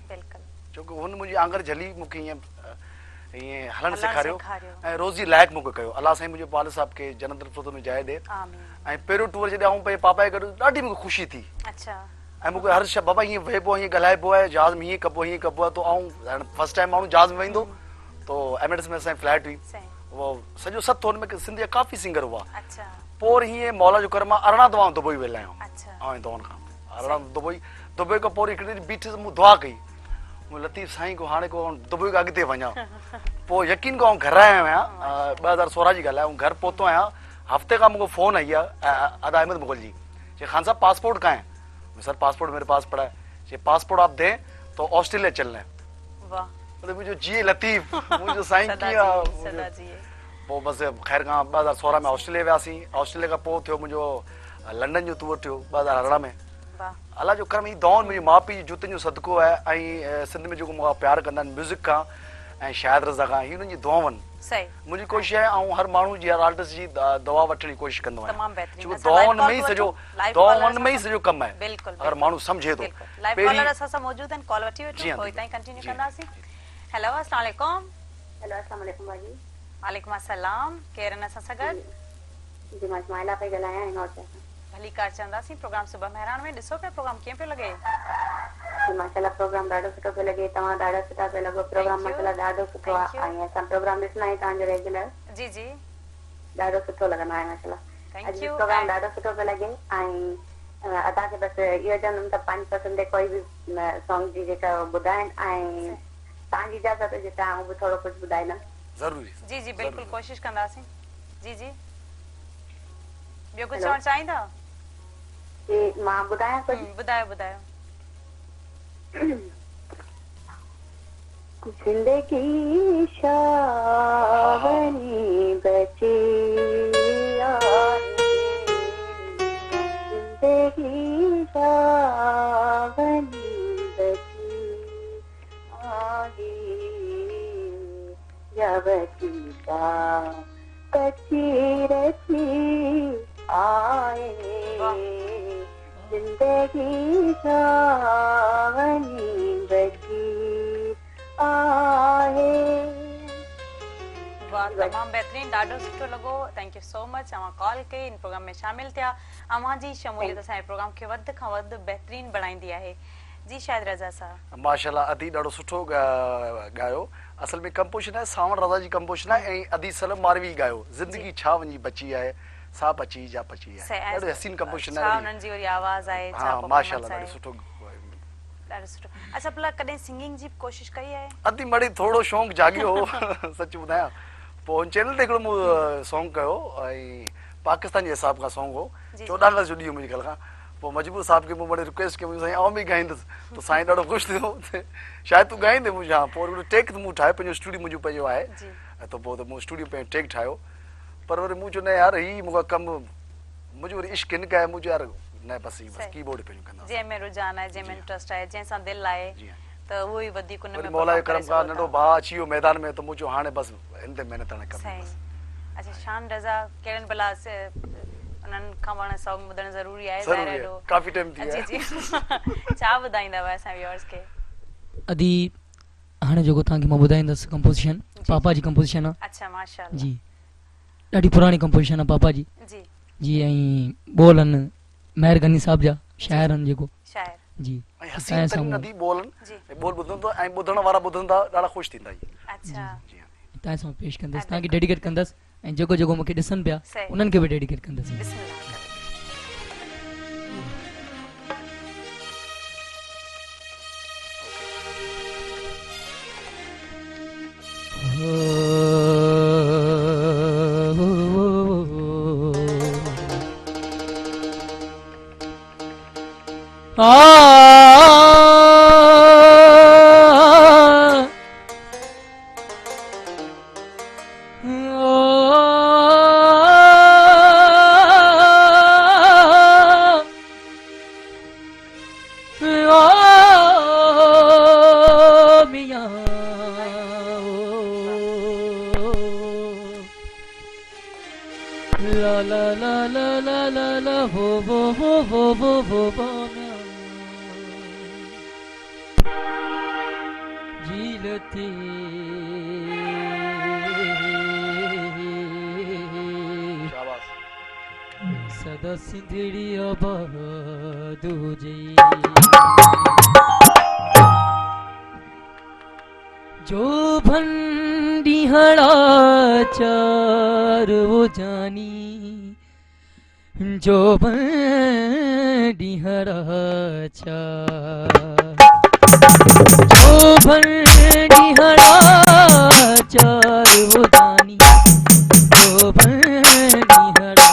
छोकी हुन मुंहिंजी आंगर झली मूंखे ईअं हलणु सेखारियो ऐं रोज़ी लाइक़ु मूंखे कयो अलाह साईं मुंहिंजे पाल साहिब खे जन्नत फिरदौस में जाइ ॾे ऐं पहिरियों टूर जॾहिं आऊं पंहिंजे पापा जे गॾु ॾाढी मूंखे ख़ुशी थी ऐं मूंखे हर शइ बाबा हीअं वेहिबो आहे हीअं ॻाल्हाइबो आहे जहाज़ में हीअं कबो आहे तो आऊं फर्स्ट टाइम माण्हू जहाज़ में वेंदो तो एमिरेट्स में असांजी फ्लाइट हुई उहो सॼो सत हुन में सिंधी काफ़ी सिंगर हुआ पोइ हीअं मौला जो कर मां 18 दफ़ा दुबई वियल आहियां दौन खां 18 दुबई खां पोइ हिकिड़ी बीठी मूं दुआ कई लतीफ़ साईं को हाणे को दुबई खां अॻिते वञा पोइ यकीन को घर आयो आहियां 2016 जी ॻाल्हि आहे घर पहुतो आहियां हफ़्ते खां मूंखे फ़ोन आई आहे अदा अहमद मुग़ल जी चए खान साहब पासपोर्ट कहाँ है सर पासपोर्ट मेरे पास पड़ा है चए पासपोर्ट आप दें तो ऑस्ट्रेलिया चलना है मतलब मुझे जी लतीफ़ मुझे साईं किया पोइ बसि ख़ैर खां 2016 में ऑस्ट्रेलिया वियासीं ऑस्ट्रेलिया खां पोइ थियो मुंहिंजो लंडन जो टूर थियो 2018 में अल्लाह जो करम ही दौन मुंहिंजे माउ पीउ जुतनि जो सदको आहे ऐं सिंध में जेको मूंखां प्यारु कंदा आहिनि म्यूज़िक खां ऐं शायद रज़ा खां ही हुननि जी दुआउनि मुंहिंजी कोशिशि आहे ऐं हर माण्हू जी हर आर्टिस्ट जी दवा वठण जी कोशिशि कंदो आहियां छो दुआउनि में ई सॼो कमु आहे अगरि माण्हू सम्झे थो हेलो अस्सलाम वालेकुम हेलो अस्सलाम वालेकुम भाजी वालेकुम अस्सलाम केरु आहिनि असां सां गॾु जी मां इस्माइला पई ॻाल्हायां हिनोर से भली कार चवंदासीं प्रोग्राम सुबह महिराण में ॾिसो पिया प्रोग्राम कीअं पियो लॻे जी माशाल्लाह प्रोग्राम ॾाढो सुठो पियो लॻे तव्हां ॾाढा सुठा पियो लॻो प्रोग्राम माशाल्लाह ॾाढो सुठो आहे ऐं असां प्रोग्राम ॾिसंदा आहियूं तव्हांजो रेगुलर जी जी ॾाढो सुठो लॻंदो आहे माशाल्लाह अॼु प्रोग्राम ॾाढो सुठो पियो लॻे ऐं अदा खे बसि इहो चवंदमि त पंहिंजी पसंदि जे कोई बि सॉन्ग जी जेका ॿुधाइनि ऐं तव्हांजी इजाज़त हुजे त आउं बि थोरो कुझु ॿुधाईंदमि ज़रूरी जी जी बिल्कुलु कोशिशि कंदासीं जी जी ॿियो कुझु चवणु चाहींदा जी मां ॿुधायां कुझु ॿुधायो ॿुधायो जिंदगी शावनी बची जिंदगी शावनी बची आगे जबती का कच्ची रची आए जिंदगी शावनी बची तमाम बेहतरीन ॾाढो सुठो लॻो थैंक यू सो मच अवां कॉल कई इन प्रोग्राम में शामिल थिया अवां जी शमूलियत असांजे प्रोग्राम खे वधि खां वधि बेहतरीन बणाईंदी आहे जी शाहिद रज़ा साहब माशाल्लाह अदी ॾाढो सुठो गायो असल में कंपोजिशन आहे सावण रज़ा जी कंपोजिशन आहे ऐं अदी सलम मारवी गायो ज़िंदगी छा वञी बची आहे सा बची जा बची आहे ॾाढो हसीन कंपोजिशन आहे छा उन्हनि जी वरी आवाज़ आहे हां माशाल्लाह ॾाढो सुठो ॾाढो सुठो अच्छा भला कॾहिं सिंगिंग जी कोशिश कई आहे अदी मड़ी थोरो शौक़ु जागियो सच ॿुधायां पोइ चैनल ते हिकिड़ो मूं सॉन्ग कयो ऐं पाकिस्तान जे हिसाब खां सॉन्ग हो 14 अगस्त जो ॾींहुं मुंहिंजे ख़्याल खां पोइ मजबूर साहिब खे मूं बड़ी रिक्वेस्ट कई साईं आउं बि ॻाईंदुसि त साईं ॾाढो ख़ुशि थियो शायदि तूं ॻाईंदे मुंहिंजा पोइ वरी टेक मूं ठाहे पंहिंजो स्टूडियो मुंहिंजो पंहिंजो आहे त पोइ त मूं स्टूडियो पंहिंजो टेक ठाहियो पर वरी मूं चयो न यार हीअ मूंखां कमु मुंहिंजो वरी इश्क हिन आहे मुंहिंजो यार न बसि कीबोर्ड पंहिंजो कंदा जंहिंमें रुझान आहे जंहिंमें इंट्रस्ट आहे जंहिंसां दिलि आहे त उहो ई वधीक उन में मौला जो करम सां नंढो भाउ अची वियो मैदान में त मूं चयो हाणे बसि हिन ते महिनत हाणे कमु अच्छा शान रज़ा कहिड़नि भला उन्हनि खां पाण सॉन्ग ॿुधणु ज़रूरी आहे ज़ाहिर आहे काफ़ी टाइम थी जी जी छा ॿुधाईंदव असां व्यूअर्स खे अदी हाणे जेको तव्हांखे मां ॿुधाईंदुसि कंपोजिशन पापा जी कंपोजिशन आहे अच्छा माशाल्लाह जी ॾाढी पुराणी कंपोजिशन आहे पापा जी जी जी ऐं बोल आहिनि मेहर गनी साहब जा शाइर आहिनि जेको शाइर जी ऐं हसीन तरीन नदी बोलनि ऐं बोल ॿुधंदो ऐं ॿुधण वारा ॿुधंदा ॾाढा ख़ुशि थींदा अच्छा तव्हां सां पेश कंदुसि तव्हांखे डेडिकेट कंदुसि ऐं जेको जेको मूंखे ॾिसनि पिया उन्हनि खे बि डेडिकेट कंदुसि सदा सिंधड़ी आबाद हो जाई जो भंडिहड़ा चार वो जानी जो भंडिहड़ा चार जो भंडिहड़ा चार वो जानी जो भंडिहड़ा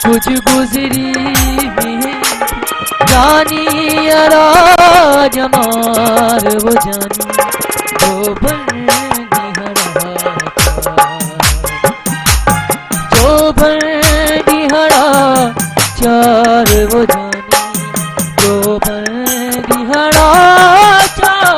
कुछ गुजरी भी जानी जमार वो जानी जो बनिहरा चार वो जानी जो बनिहरा चार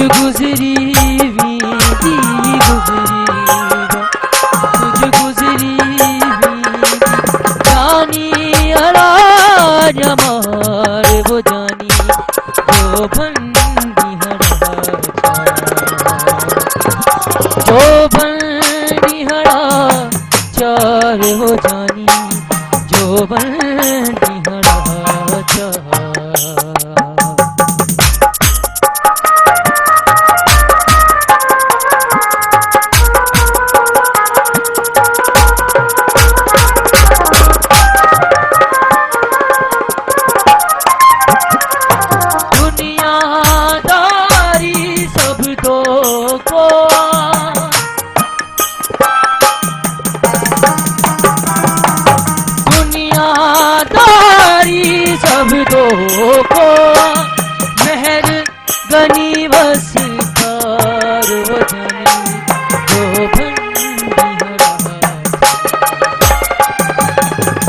गुज़री वेंदी गुज़री कुझु गुज़री वेंदी जानी अड़ा जमार वो जानी जो बंदी हड़ा चार हो जानी जो बंदी हड़ा चार को मेहर गनी बस कार वो जानी जो बंदी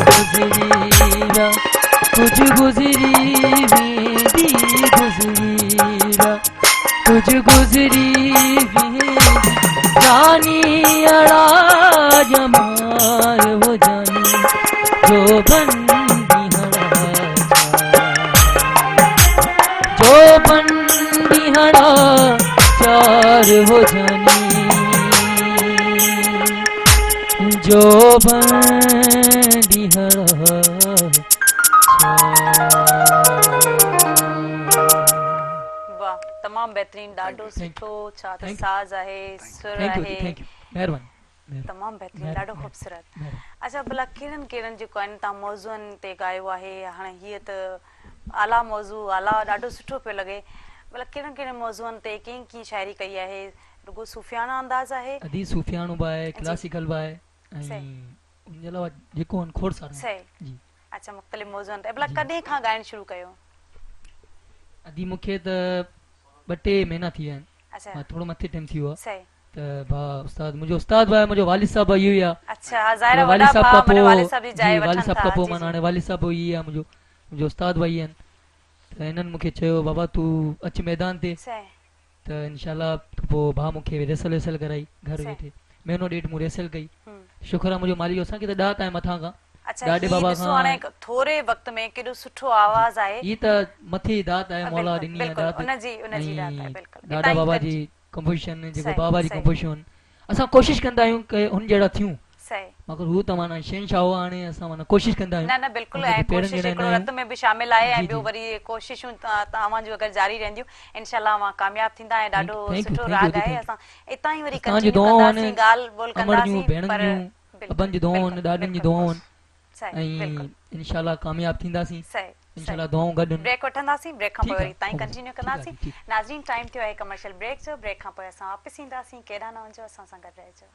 गुज़रीरा कुछ गुज़री वेंदी गुज़रीरा कुछ गुज़री वेंदी जानी अड़ा जमार वो जानी जो बंदी बंदिहड़ा चार हो जानी जो बंदिहड़ा वाह तमाम बेहतरीन ॾाढो सुठो छा त साज़ आहे सुर आहे महिरबानी तमाम बेहतरीन ॾाढो ख़ूबसूरत अच्छा भला कहिड़नि कहिड़नि जेको आहिनि तव्हां मौज़ूअनि ते ॻायो आहे हाणे हीअ त आला मौज़ू आला ॾाढो सुठो पियो लॻे भला कहिड़नि कहिड़नि मौज़ूअनि ते कीअं कीअं शाइरी कई आहे रुगो सूफ़ियाना अंदाज़ आहे अदी सूफ़ियानो बि आहे क्लासिकल बि आहे ऐं उन जे अलावा जेको खोड़ सारा सही जी अच्छा मुख़्तलिफ़ मौज़ूअनि ते भला कॾहिं खां ॻाइणु शुरू कयो अदी मूंखे त 2-3 महीना थी विया आहिनि अच्छा थोरो मथे टाइम थी वियो आहे सही त भाउ उस्ताद मुंहिंजो उस्ताद भाउ मुंहिंजो वालिद साहब इहो ई आहे अच्छा ज़ाहिर आहे वॾा भाउ माने वालिद साहब जी जाइ वालिद वठनि साहब था खां पोइ माना हाणे वालिद साहब ई आहे मुंहिंजो उस्ताद भाई आहिनि त हिननि मूंखे चयो बाबा तूं अच मैदान ते सही त इंशाल्लाह पोइ भाउ मूंखे रेसल वेसल कराई घर वेठे महीनो ॾेढ मूं रेसल कई शुक्र आहे मुंहिंजो मालिक असांखे त ॾात आहे मथां खां अच्छा ॾाढे बाबा खां हाणे थोरे वक्त में केॾो सुठो आवाज़ आहे ई त मथे दात आहे मौला ॾिनी आहे दात उनजी दात आहे बिल्कुलु ॾाढा बाबा जी कंपोजिशन जेको बाबा जी कंपोजिशन असां कोशिशि कंदा आहियूं कि हुन जहिड़ा थियूं सही मगर हू त माना शहंशाह हुआ हाणे असां माना कोशिशि कंदा आहियूं न बिल्कुलु ऐं कोशिशि हिकिड़ो रत में बि शामिल आहे ऐं ॿियो वरी कोशिशूं तव्हां जूं अगरि जारी रहंदियूं इंशाल्लाह मां कामयाब थींदा ऐं ॾाढो सुठो राग आहे असां इतां ई वरी कंटिन्यू कंदासीं ॻाल्हि ॿोल कंदासीं पर अबनि जी दुआऊं आहिनि ॾाॾनि जी दुआऊं आहिनि ऐं इंशाल्लाह कामयाब थींदासीं इंशाल्लाह दुआऊं गॾु ब्रेक वठंदासीं ब्रेक खां पोइ वरी ताईं कंटिन्यू कंदासीं नाज़रीन टाइम थियो आहे कमर्शियल ब्रेक जो ब्रेक खां पोइ असां वापसि ईंदासीं केॾा न वञो असां सां गॾु रहिजो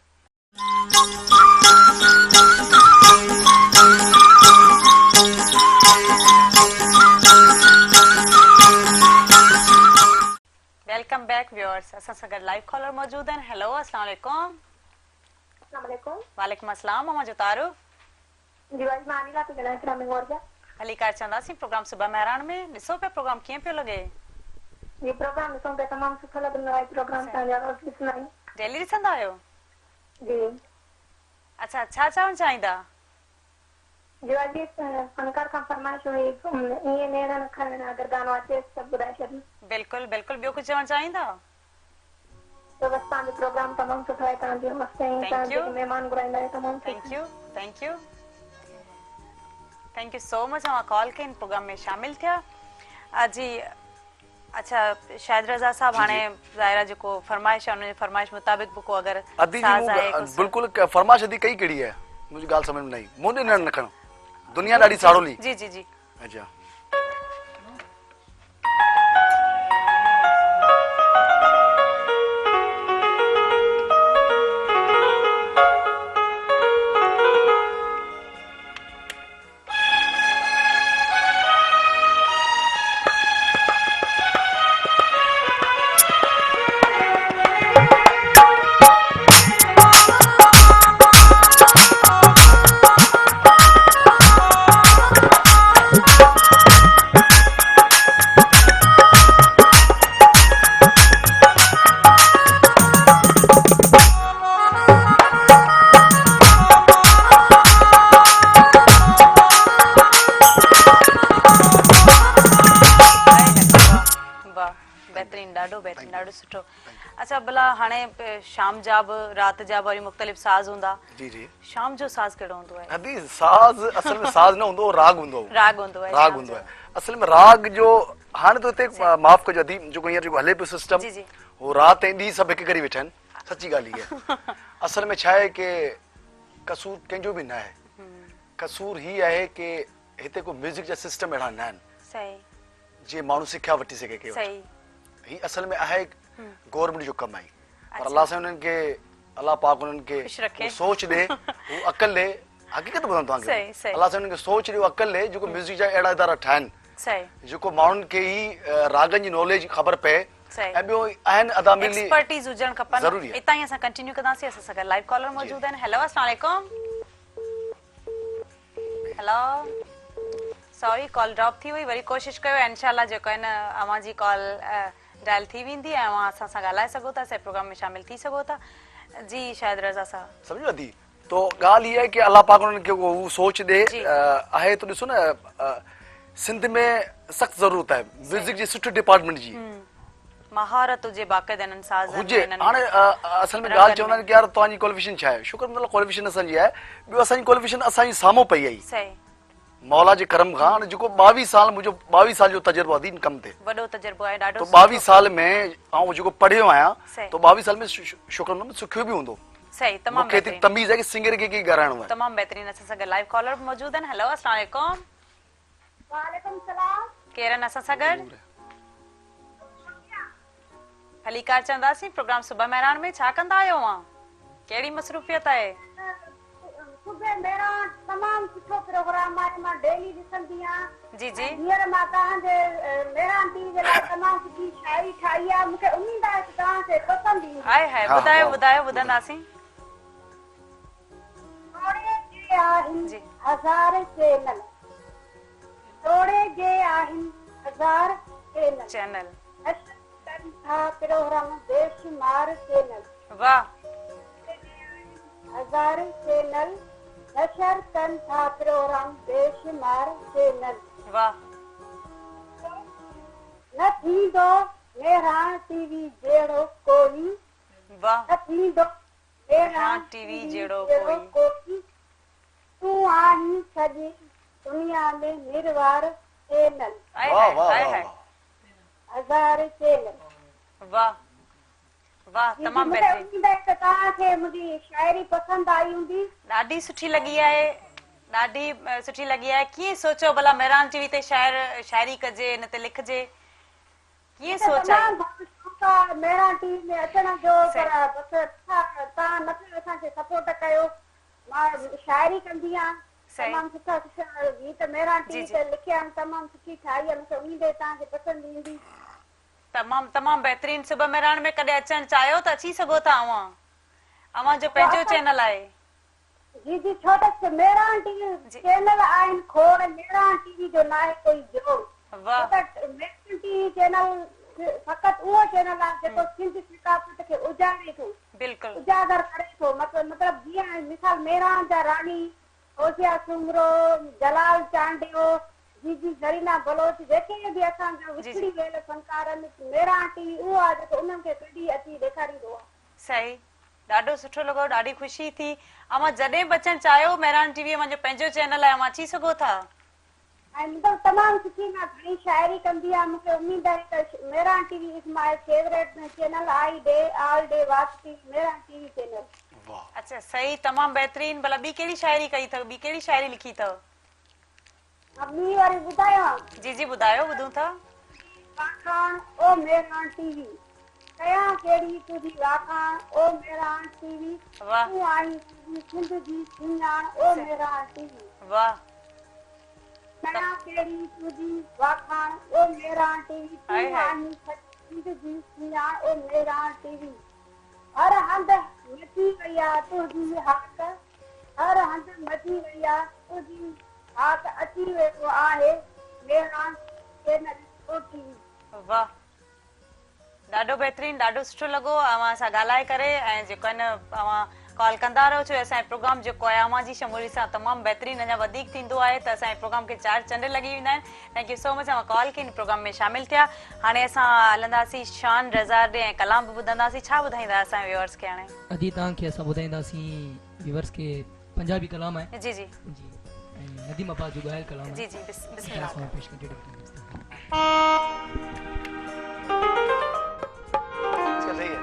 वेलकम बैक व्यूअर्स असां सां गॾु लाइव कॉलर मौजूद आहिनि हेलो अस्सलाम वालेकुम वालेकुम अस्सलाम मामा जो तारुफ हली कार चंदासीं प्रोग्राम सुबह मेहरान में ॾिसो पिया प्रोग्राम कीअं पियो लॻे ये प्रोग्राम ॾिसूं पिया तमामु सुठो लॻंदो आहे प्रोग्राम तव्हांजा रोज़ ॾिसंदा आहियूं डेली ॾिसंदा आहियो जी अच्छा छा चवणु चाहींदा जी अॼु फनकार खां फरमाइश हुई ईअं नेड़ न खणण अगरि गानो अचे त ॿुधाए छॾियो बिल्कुलु बिल्कुलु ॿियो कुझु चवणु चाहींदा तो बस तव्हांजो प्रोग्राम तमामु सुठो आहे तव्हांजो मस्तु ऐं तव्हां जेके महिमान घुराईंदा आहियो तमामु थैंक यू सो मच हमारा कॉल के इन प्रोग्राम में शामिल थिया जी अच्छा शाहिद रज़ा साहब हाणे ज़ाहिरा जेको फरमाइश आहे उन फरमाइश मुताबिक को अगरि साज़ आहे बिल्कुलु फरमाइश अदी कई कहिड़ी आहे मुंहिंजी ॻाल्हि समझ में न आई मुंहिंजे न खण दुनिया ॾाढी साड़ोली जी जी जी अच्छा ॾाढो सुठो। अच्छा भला हाणे शाम जा बि रात जा वरी मुख़्तलिफ़ साज़ हूंदा। जी जी। शाम जो साज़ कहिड़ो हूंदो आहे? अभी साज़ असल में साज़ न हूंदो, राग हूंदो। राग हूंदो आहे। राग हूंदो आहे असल में। राग जो हाणे तो हिते माफ़ कजो अदी जेको हींअर जेको हले पियो सिस्टम, वो रात ऐं ॾींहुं सभु हिकु करे वेठा आहिनि। सची ॻाल्हि इहा आहे। असल में छा आहे की कसूर कंहिंजो बि न आहे। कसूर ही आहे की हिते को म्यूज़िक जा सिस्टम अहिड़ा न आहिनि जीअं माण्हू सिखिया वठी सघे के। ही असल में आहे गवर्नमेंट जो कमु आहे, पर अल्लाह सां उन्हनि खे, अल्लाह पाक उन्हनि खे सोच ॾे, हू अकल ॾे। हक़ीक़त ॿुधां तव्हांखे, अल्लाह सां उन्हनि खे सोच ॾे, अकल ॾे, जेको म्यूज़िक जा अहिड़ा इदारा ठाहिनि जेको माण्हुनि खे ही रागनि जी नॉलेज ख़बर पए। ऐं ॿियो आहिनि अदा मिली एक्सपर्टीज हुजण खपनि। ज़रूरी आहे। इतां ई असां कंटिन्यू कंदासीं। असां सां गॾु लाइव कॉलर मौजूद आहिनि। हेलो अस्सलाम वालेकुम। हेलो, सॉरी कॉल ड्रॉप थी वई, वरी कोशिश कयो इंशाल्लाह जेको आहे न अवां जी कॉल डायल थी वेंदी ऐं अवां असां सां ॻाल्हाए सघो था, असांजे प्रोग्राम में शामिल थी सघो था। जी शायद रज़ा साहब समझो अदी। तो ॻाल्हि इहा आहे की अल्लाह पाक उन्हनि खे हू सोच ॾे आहे। तो ॾिसो न सिंध में सख़्त ज़रूरत आहे म्यूज़िक जी सुठी डिपार्टमेंट जी, महारत हुजे बाक़ाइदा इन्हनि साज़नि में। हुजे हाणे असल में ॻाल्हि चवंदा आहिनि की यार तव्हांजी क्वालिफिकेशन छा आहे। शुक्र मतिलबु क्वालिफिकेशन असांजी आहे। ॿियो असांजी क्वालिफिकेशन असांजी साम्हूं पई आई मौला जे करम खां। हाणे जेको 22 साल मुंहिंजो 22 साल जो तजुर्बो आहे दीन कम ते, वॾो तजुर्बो आहे ॾाढो। तो 22 साल में ऐं जेको पढ़ियो आहियां, तो 22 साल में शुक्र में सिखियो बि हूंदो। सही, तमामु मूंखे तमीज़ आहे कि सिंगर खे कीअं ॻाल्हाइणो आहे। तमामु बहितरीन। असां सां गॾु लाइव कॉलर मौजूद आहिनि। हेलो अस्सलाम वालेकुम। वालेकुम सलाम। केरु आहिनि असां सां गॾु? हलीकार चंदासीं। प्रोग्राम सुबह महिरान में छा कंदा आहियो तव्हां? कहिड़ी मसरूफ़ियत आहे? सुबह महिरान तमामु सुठो प्रोग्राम आहे, मां डेली ॾिसंदी आहियां। जी जी। हींअर मां तव्हांजे महिरान टीवी जे लाइ तमामु सुठी शायरी ठाही आहे। मूंखे उमेद आहे कि तव्हांखे पसंदि ईंदी। हाय हाय, ॿुधायो ॿुधायो, ॿुधंदासीं। तोड़े जे आहिनि हज़ार चैनल, तोड़े जे आहिनि हज़ार चैनल, प्रोग्राम बेशुमार चैनल। वाह। हज़ार चैनल नशर कनि था प्रोग्राम बेशुमार चैनल। वाह। न थींदो मेहरान टीवी जहिड़ो कोई। वाह। न थींदो मेहरान टीवी जहिड़ो कोई। तूं आहीं सॼी दुनिया में निर्वार चैनल। हज़ार चैनल। वाह वाह, तमामु बहितरीन। तव्हांखे मुंहिंजी शायरी पसंदि आई हूंदी। ॾाढी सुठी लॻी आहे, ॾाढी सुठी लॻी आहे। कीअं सोचो भला महिरान टीवी ते शायरी कजे, हिन ते लिखजे, कीअं सोच आई? महिरान टीवी में अचण जो, पर तव्हां न असांखे सपोर्ट कयो। मां शायरी कंदी आहियां, तमामु सुठा सुठा गीत महिरान टीवी ते लिखिया आहिनि, तमामु सुठी ठाही आहे। मूंखे उमेद आहे तव्हांखे पसंदि ईंदी। तमामु तमामु बहितरीन। सुबह महिरान में कॾहिं अचणु चाहियो त अची सघो था। अवां जो पंहिंजो चैनल आहे। जी जी, छोटे महिरान टीवी चैनल आहिनि खोड़, महिरान टीवी जो न आहे कोई जोड़। महिरान टीवी चैनल फ़क़ति उहो चैनल आहे जेको सिंध सकाफ़त खे उजाड़े थो, बिल्कुलु उजागर करे थो। मतिलबु जीअं मिसाल महिरान जा रानी ओसिया सुमरो, जलाल चांडियो, जी ज़रीना बलोच, जेके बि असांजा विछड़ी वियल फनकार आहिनि, महिरान टीवी उहो आहे जेको उन्हनि खे कढी अची ॾेखारींदो आहे। सही, ॾाढो सुठो लॻो, ॾाढी ख़ुशी थी। अवां जॾहिं बि अचणु चाहियो महिरान टीवी, मुंहिंजो पंहिंजो चैनल आहे, अवां अची सघो था। ऐं मतिलबु तमामु सुठी मां घणी शायरी कंदी आहियां। मूंखे उमेद आहे त Mehran TV is my favourite channel. I day all day वाचती महिरान टीवी चैनल। अच्छा सही, तमामु बहितरीन। भला ॿी कहिड़ी शायरी कई अथव? ॿी कहिड़ी शायरी लिखी अथव? ॿी वारी ॿुधायां? जी जी ॿुधायो, ॿुधूं था। वाखाण ओ महिरान टीवी, कयां कहिड़ी तुंहिंजी वाखाण ओ महिरान टीवी। तूं आहीं सिंध जी सुञाण ओ महिरान टीवी। वाह। कयां कहिड़ी तुंहिंजी वाखाण ओ महिरान टीवी। तूं आहीं सिंध जी सुञाण ओ महिरान टीवी। हर हंधि मची वई आहे तुंहिंजी हाक, हर हंधि मची वई आहे तुंहिंजी हाक, अची वियो आहे महिरान चैनल ओ टीवी। वाह, ॾाढो बहितरीन, ॾाढो सुठो लॻो अवां सां ॻाल्हाए करे। ऐं जेको आहे न अवां कॉल कंदा रहो छो असांजो प्रोग्राम जेको आहे अवां जी शमूली सां तमामु बहितरीन अञा वधीक थींदो आहे त असांजे प्रोग्राम खे 4 चंड लॻी वेंदा आहिनि। थैंक यू सो मच अवां कॉल कई प्रोग्राम में शामिल थिया। हाणे असां हलंदासीं शान रज़ा ॾे ऐं कलाम बि ॿुधंदासीं। छा ॿुधाईंदा असांजे व्यूअर्स खे हाणे? अॼु तव्हांखे असां ॿुधाईंदासीं व्यूअर्स खे पंजाबी कलाम आहे। जी जी जी ऐं नदीम अब्बास जो ॻायल कलाम जी जी बिस्मिल्लाह। असां पेश कंदे चल रही है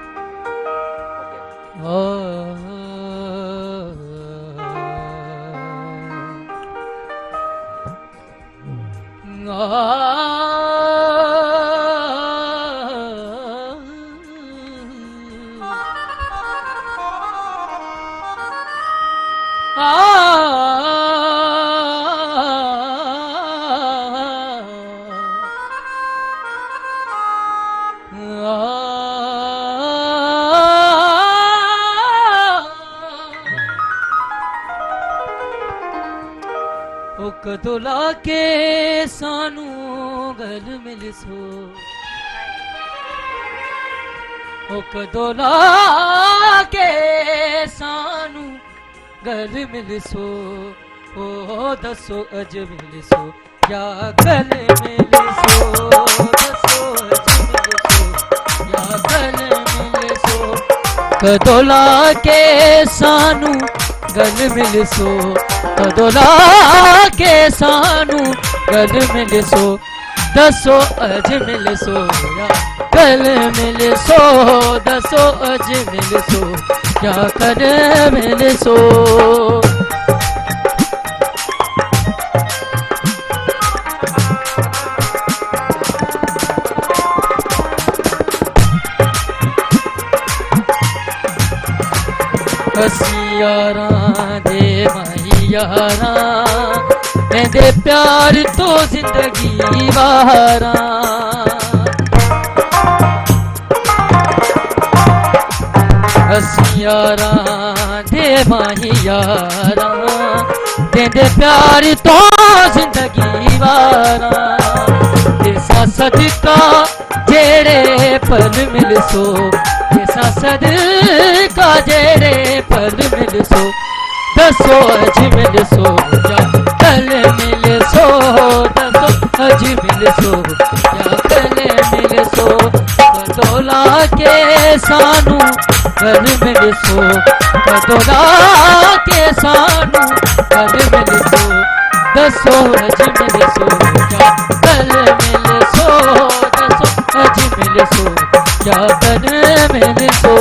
कदोला के सानू गल मिलसो ओ कदोला के सानू गल मिलसो ओ दसो अज मिलसो या गल मिलसो दसो अज मिलसो या गल मिलसो कदोला के सानू गल मिलसो कदोला के सानू गल मिलसो दसो अज मिलसो या गल मिलसो दसो अज मिलसो या गल मिलसो हसियारा दे यारा मेरे प्यार तो जिंदगी वारा हसियारा दे माही यारा मेरे प्यार तो जिंदगी वारा ऐसा सदका जेड़े पल मिलसो ऐसा सदका जेड़े पल मिलसो दसो अज मिलसो या कल मिलसो दसो अज मिलसो या कल मिलसो कदोला के सानू कल मिलसो कदोला के सानू कल मिलसो दसो अज मिलसो या कल मिलसो दसो अज मिलसो या कल मिलसो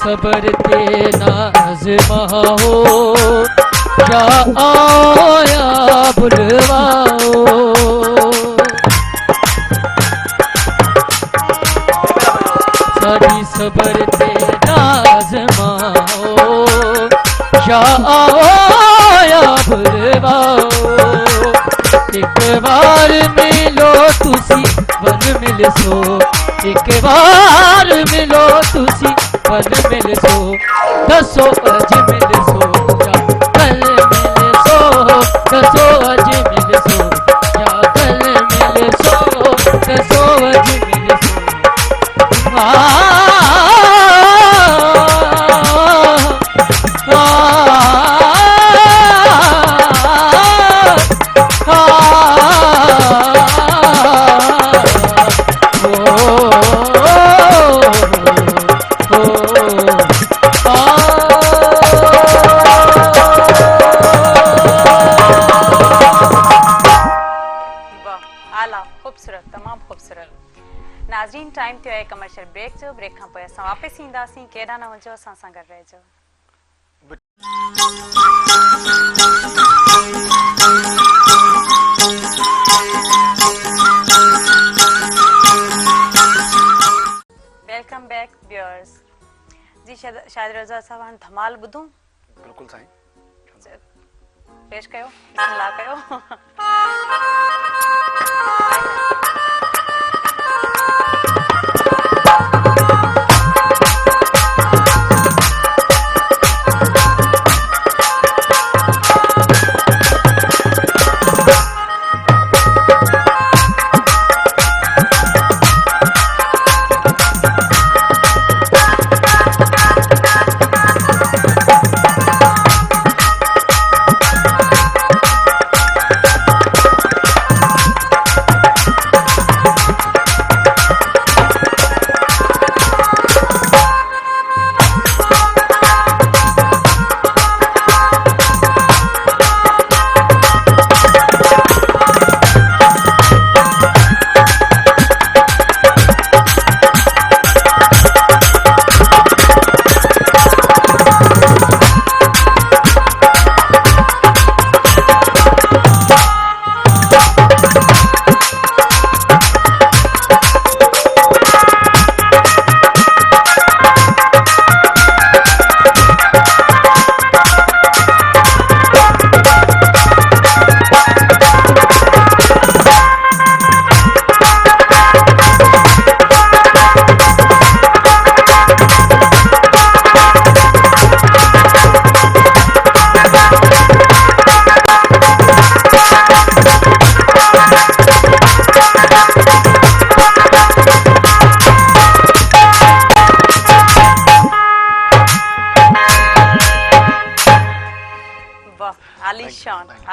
सबर ते नाज़माओ या आया बुलवाओ सारी सबर ते नाज़माओ या आया बुलवाओ एक बार मिलो तुसी वन मिलसो एक बार मिलो तुसी वन मिलसो दसो अज मिलसो या कल मिलसो दसो अज मिलसो या कल मिलसो दसो अज मिलसो ब्रेक जो ब्रेक खां पोइ असां वापसि ईंदासीं केॾा न वञो असां सां गॾु रहिजो वेलकम बैक व्यूअर्स जी शायद रज़ा असां हाणे धमाल ॿुधूं बिल्कुलु साईं पेश कयो बिस्मिल्लाह कयो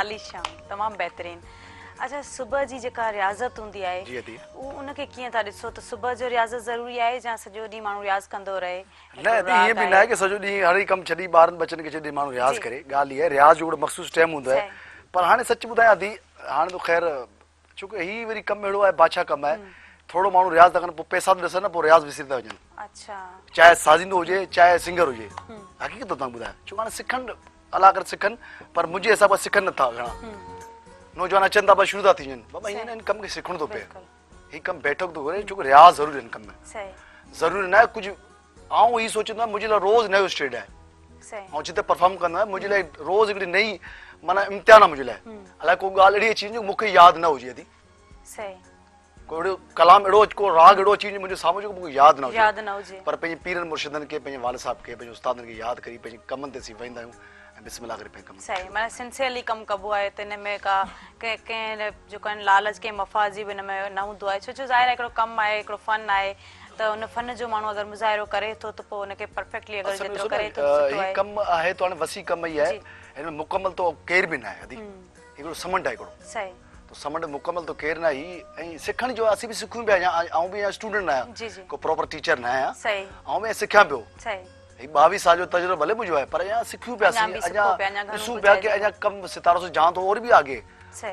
आलीशान तमाम बेहतरीन अच्छा सुबह जी जेका रियाज़त हुंदी आहे उनके किए ता दिसो तो सुबह जो रियाज़त जरूरी आहे या सजो डी मानू रियाज़ कंदो रहे न ये भी ना कि सजो डी हर ही कम छडी बारन बचन के छडी मानू रियाज़ करे गाल ये रियाज़ जो मखसूस टाइम हुंदा है पर हाने सच बुधाया दी हाने तो खैर चूंकि ही वरी कम एड़ो है बादशाह कम है थोड़ो मानू रियाज़ तकन पैसा तो दसन पो रियाज़ विसरदा वजन अच्छा चाहे साजिंदो होजे चाहे सिंगर होजे हकीकत तो ता बुधाया चूंकि सिखन अला कर सिखन पर मुझे हिसाब सिखन न था घणा नौजवान अचन था शुरू था थी बाबा इन कम के सिखण तो पे ही कम बैठक तो करे चूंकि रियाज़ जरूरी इन कम में सही जरूरी ना कुछ आऊं ही सोचंदा मुझे ला रोज नयो स्टेज है सही आऊं जिते परफॉर्म करना मुझे ला रोज एक नई माना इम्तिहान मुझे ला अला को गाल एडी चीज जो मुखे याद ना होजे दी सही कोई कलाम एडो को राग एडो चीज मुझे सामने को याद ना होजे पर पे पीरन मुर्शिदन के पे वाले साहब के पे उस्तादन के याद करी पे कमन ते सी वेंदा बिस्मिल्लाह करे पे कम सही माने सिंसियरली कम कबो आहे तने में का के जो कन लालच के मफाजी बिन में न हुंदो आहे छो जाहिर है एकड़ो कम आहे एकड़ो फन आहे तो उन फन जो मानो अगर मुजाहिरो करे तो पो उनके परफेक्टली अगर जेतरो करे तो सुठो आहे कम आहे तो वसी कम ही है इन मुकम्मल तो केर भी ना है अदी एकड़ो समंड आहे एकड़ो सही तो समंड मुकम्मल तो केर ना ही ए सिखण जो असि भी सिखूं पे आऊं भी स्टूडेंट ना को प्रॉपर टीचर ना है सही आऊं मैं सिखा पियो सही 22 साल जो तजुर्बा भले मुझो है पर यहाँ सिखूं पे अजा दिसूं पे के अजा कम सितारों से जान तो और भी आगे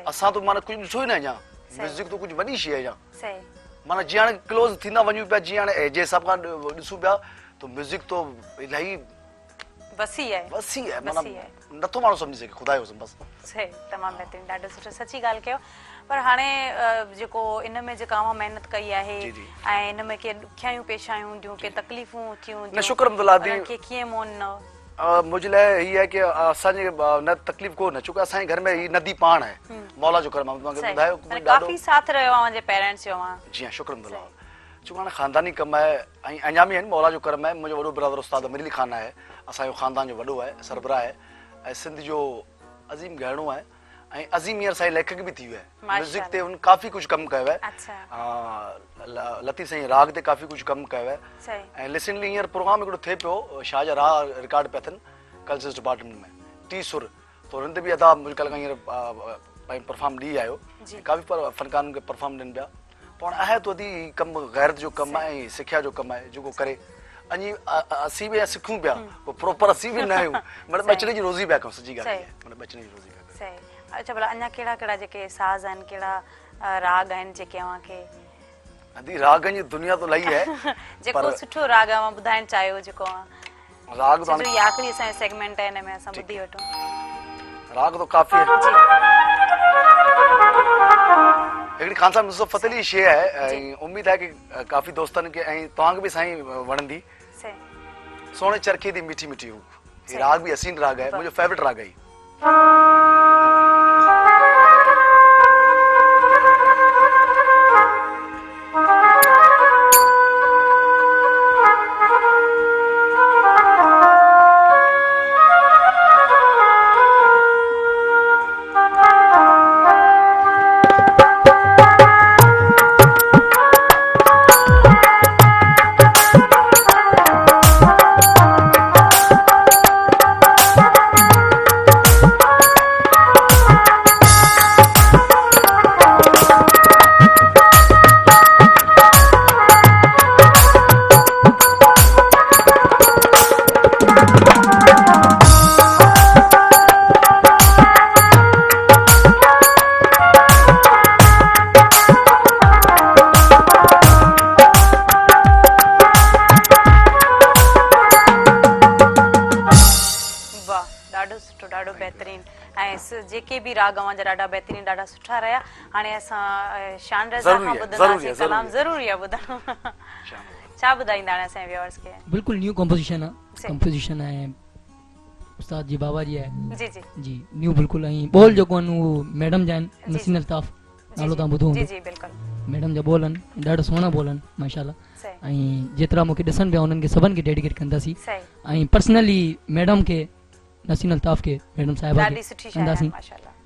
असा तो माने कुछ दिसो ही ना यहाँ म्यूजिक तो कुछ बड़ी शे है यहाँ सही माने जियाने क्लोज थीना वन्यू पे जियाने एजे सब का दिसू पे तो म्यूजिक तो इलाही वसी है माना न तो मानो समझ सके खुदा हो बस सही तमाम बेहतरीन डाडो सुठो सच्ची गाल कयो पर हाने जेको इन में जेका मेहनत कई आहे ऐं इन में के दुखियायूं पेश आयूं जो के तकलीफूं थियूं न शुक्र अल्लाह दी के किए मोन न मुझे लाइ ही है कि असांजे न तकलीफ को न चुका असांजे घर में ही नदी पाण है मौला जो करम तव्हांखे ॿुधायो काफ़ी साथ रहियो आहे मुंहिंजे पेरेंट्स जो जी हाँ शुक्र अल्लाह चुका हाणे ख़ानदानी कम है ऐं अञा बि आहिनि मौला जो करम है मुंहिंजो वॾो ब्रदर उस्ताद अमीर अली खान है असांजो ख़ानदान जो वॾो है सरबराह है ऐं सिंध जो अज़ीम गहणो है ऐं अज़ीम हींअर साईं लेखक भी थी वियो है म्यूजिक ते उन काफ़ी कुछ कम कयो है लतीफ़ साईं राग ते काफ़ी कुछ कम कयो है ऐं लिसनली हींअर प्रोग्राम हिकिड़ो थिए पियो शाह जा राग रिकॉर्ड पिया थियनि कल्चरल डिपार्टमेंट में टी सुर तो हुन ते बि अदा मुंहिंजे कल्ह खां हींअर परफॉर्म ॾी आयो काफ़ी फनकारनि खे परफॉर्म ॾियनि पिया पाण आहे तो अदी कम गैरत जो कम है ऐं सिखिया जो कम है जेको करे अञी असीं बि सिखूं पिया पोइ प्रोपर असीं बि न आहियूं मतिलबु बचने जी रोज़ी पिया कयूं सॼी ॻाल्हि आहे मतिलबु बचने जी रोज़ी पिया सही अच्छा भला अञा कहिड़ा कहिड़ा जेके साज़ आहिनि कहिड़ा राग आहिनि जेके अव्हांखे अदी रागन जी दुनिया तो लई है जेको सुठो राग मां बुधाइण चाहियो जेको राग तो जो आखिरी से सेगमेंट है इन में असां बुधी वठो राग तो काफी है एकड़ी खान साहब नुसरत फ़तेह अली शे है उम्मीद है कि काफी दोस्तन के तवां के भी साईं वणंदी सोने चरखे दी मीठी मीठी हूँ ये राग भी हसीन राग है मुझे फेवरेट राग है जेके भी राग अवां जा ॾाढा बेहतरीन ॾाढा सुठा रहा हाणे असां शान रज़ा खां ॿुधंदासीं कलाम ज़रूरी आहे ॿुधणु छा ॿुधाईंदा हाणे असांजे व्यूअर्स खे बिल्कुल न्यू कंपोजिशन है उस्ताद जी बाबा जी है जी जी जी न्यू बिल्कुल ऐं बोल जो कोन वो मैडम जान नसीन अल्ताफ नालो ता बुधो जी जी बिल्कुल मैडम जा बोलन ॾाढा सोना बोलन माशाल्लाह ऐं जेतरा मूंखे ॾिसण पिया उन्हनि खे सभिनि खे डेडिकेट कंदासीं ऐं पर्सनली मैडम के नसीन अल्ताफ के मैडम साहिबा ॾाढी सुठी शायर है माशाल्लाह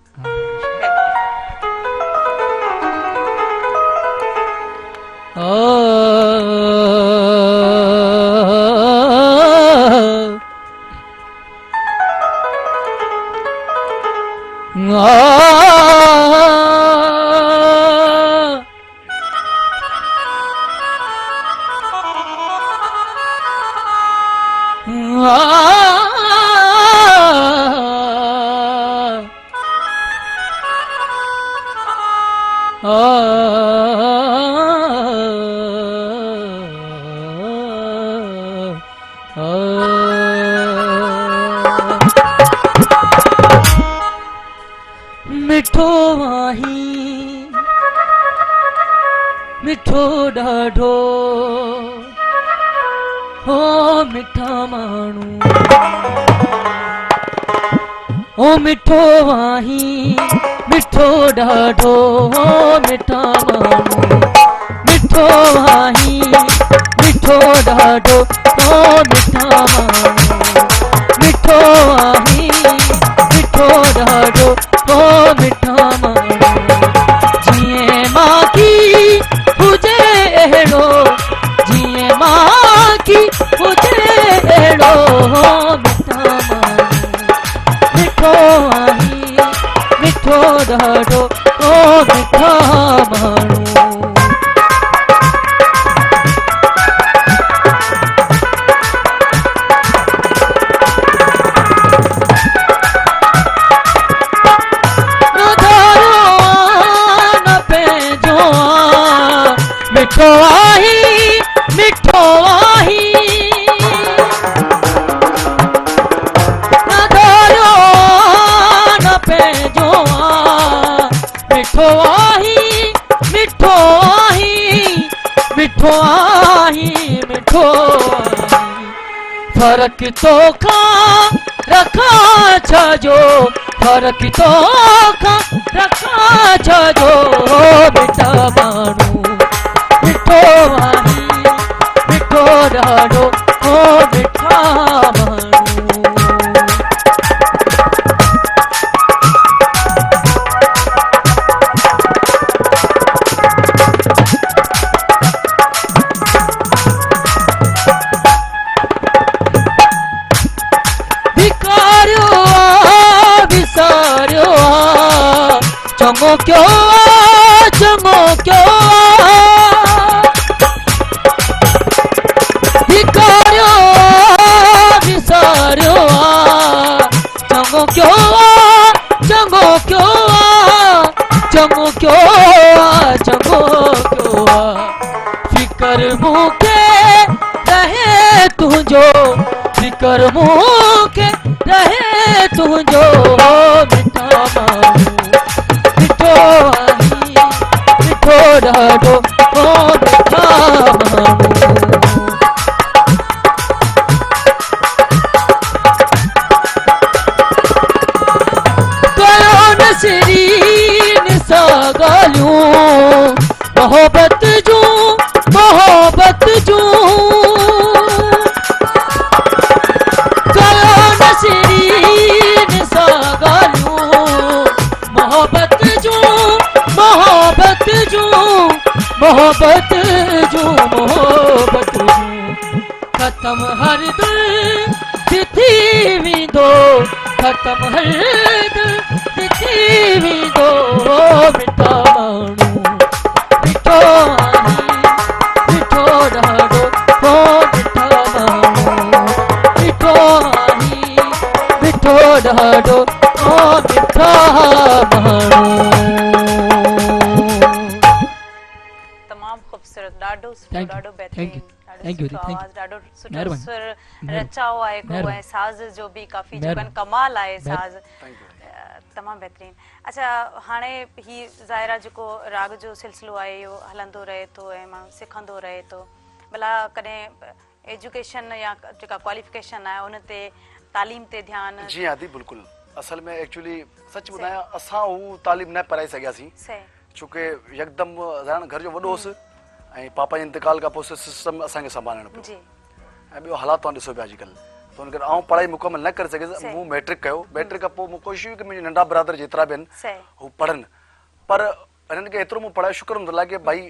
मिठो वाही मिठो ॾाढो हो मिठा माण्हू ओ मिठो वाही मिठो ॾाढो हो मिठा माण्हू मिठो वाही मिठो ॾाढो हो मिठा माण्हू मिठो वाही मिठो ॾाढो हो मिठा माण्हू जीअं माखी हुजे अहिड़ो जीअं माखी हुजे अहिड़ो हो मिठा माण्हू मिठो आही मिठो ॾाढो हो मिठा माण्हू मिठो आही मिठो आही न धोयो न पंहिंजो मिठो आही मिठो आही मिठो आही मिठो फर्क तो खां रखा छजो फर्क तो खां रखा छजो बेटा माण्हू मिठो आही मिठो ॾाढो हो मिठा माण्हू भिकारियो विसारियो चङो क्यों चङो क्यों भिकारियो विसारियो चङो क्यों चङो क्यों चङो क्यों चङो क्यों तुझो फिकर मूंखे रहे तुझो मिठा माण्हू मिठो आही मिठो ॾाढो मिठा माण्हू नसरीन सां ॻाल्हियूं मोहबत जूं कयो नसरीन सां ॻाल्हियूं मोहबत जूं ख़तम हर दिल थी वेंदो ख़तम हर दिल थी वेंदो मिठा माण्हू मिठो आही मिठो ॾाढो मिठा माण्हू मिठो आही मिठो ॾाढो मिठा माण्हू ॾाढो सुठो ॾाढो बहितरीन ॾाढो सुठो सुर रचाओ आहे को ऐं साज़ जो बि काफ़ी जेको कमाल आहे साज़ तमामु बहितरीन। अच्छा हाणे ही ज़ाहिरा जेको राग जो सिलसिलो आहे इहो हलंदो रहे थो ऐं माण्हू सिखंदो रहे थो भला कॾहिं एजुकेशन या जेका क्वालिफिकेशन आहे उन ते तालीम ते ध्यानु? जी आदी बिल्कुलु असल में एक्चुअली सच ॿुधायां असां हू तालीम न पढ़ाए सघियासीं छोकी यकदमि ज़ाहिर घर जो वॾो हुउसि ऐं पापा जे इंतकाल खां पोइ सिस्टम असांखे संभालणो पियो ऐं ॿियो हालात तव्हां ॾिसो पिया अॼुकल्ह त हुन करे आउं पढ़ाई मुकमल न करे सघियुसि मूं मैट्रिक कयो मैट्रिक खां पोइ मूं कोशिशि हुई की मुंहिंजा नंढा ब्रदर जेतिरा बि आहिनि हू पढ़नि पर हिननि खे एतिरो मूं पढ़ाई शुक्र हूंदो आहे की भई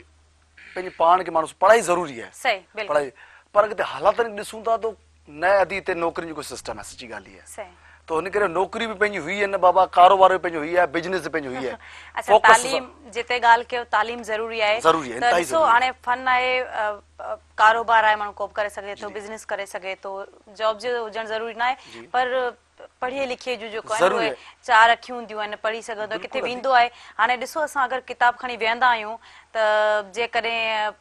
पंहिंजे पाण खे माण्हू पढ़ाई ज़रूरी आहे पढ़ाई पर अॻिते हालातनि ॾिसूं था त न अदी हिते नौकिरियुनि जो कोई सिस्टम आहे सची ॻाल्हि आहे त हुन करे नौकिरी बि पंहिंजी हुई आहे न बाबा कारोबार बि पंहिंजो हुई आहे बिजनेस बि पंहिंजो हुई आहे अच्छा तालीम जिते ॻाल्हि कयो तालीम ज़रूरी आहे त ॾिसो हाणे फन आहे कारोबार आहे माण्हू को बि करे सघे थो बिजनेस करे सघे थो जॉब जो हुजणु ज़रूरी न आहे पर पढ़े लिखे जूं जेको आहे उहे चार अखियूं हूंदियूं आहिनि पढ़ी सघंदो किथे वेंदो आहे हाणे ॾिसो असां अगरि किताब खणी वेहंदा आहियूं त जेकॾहिं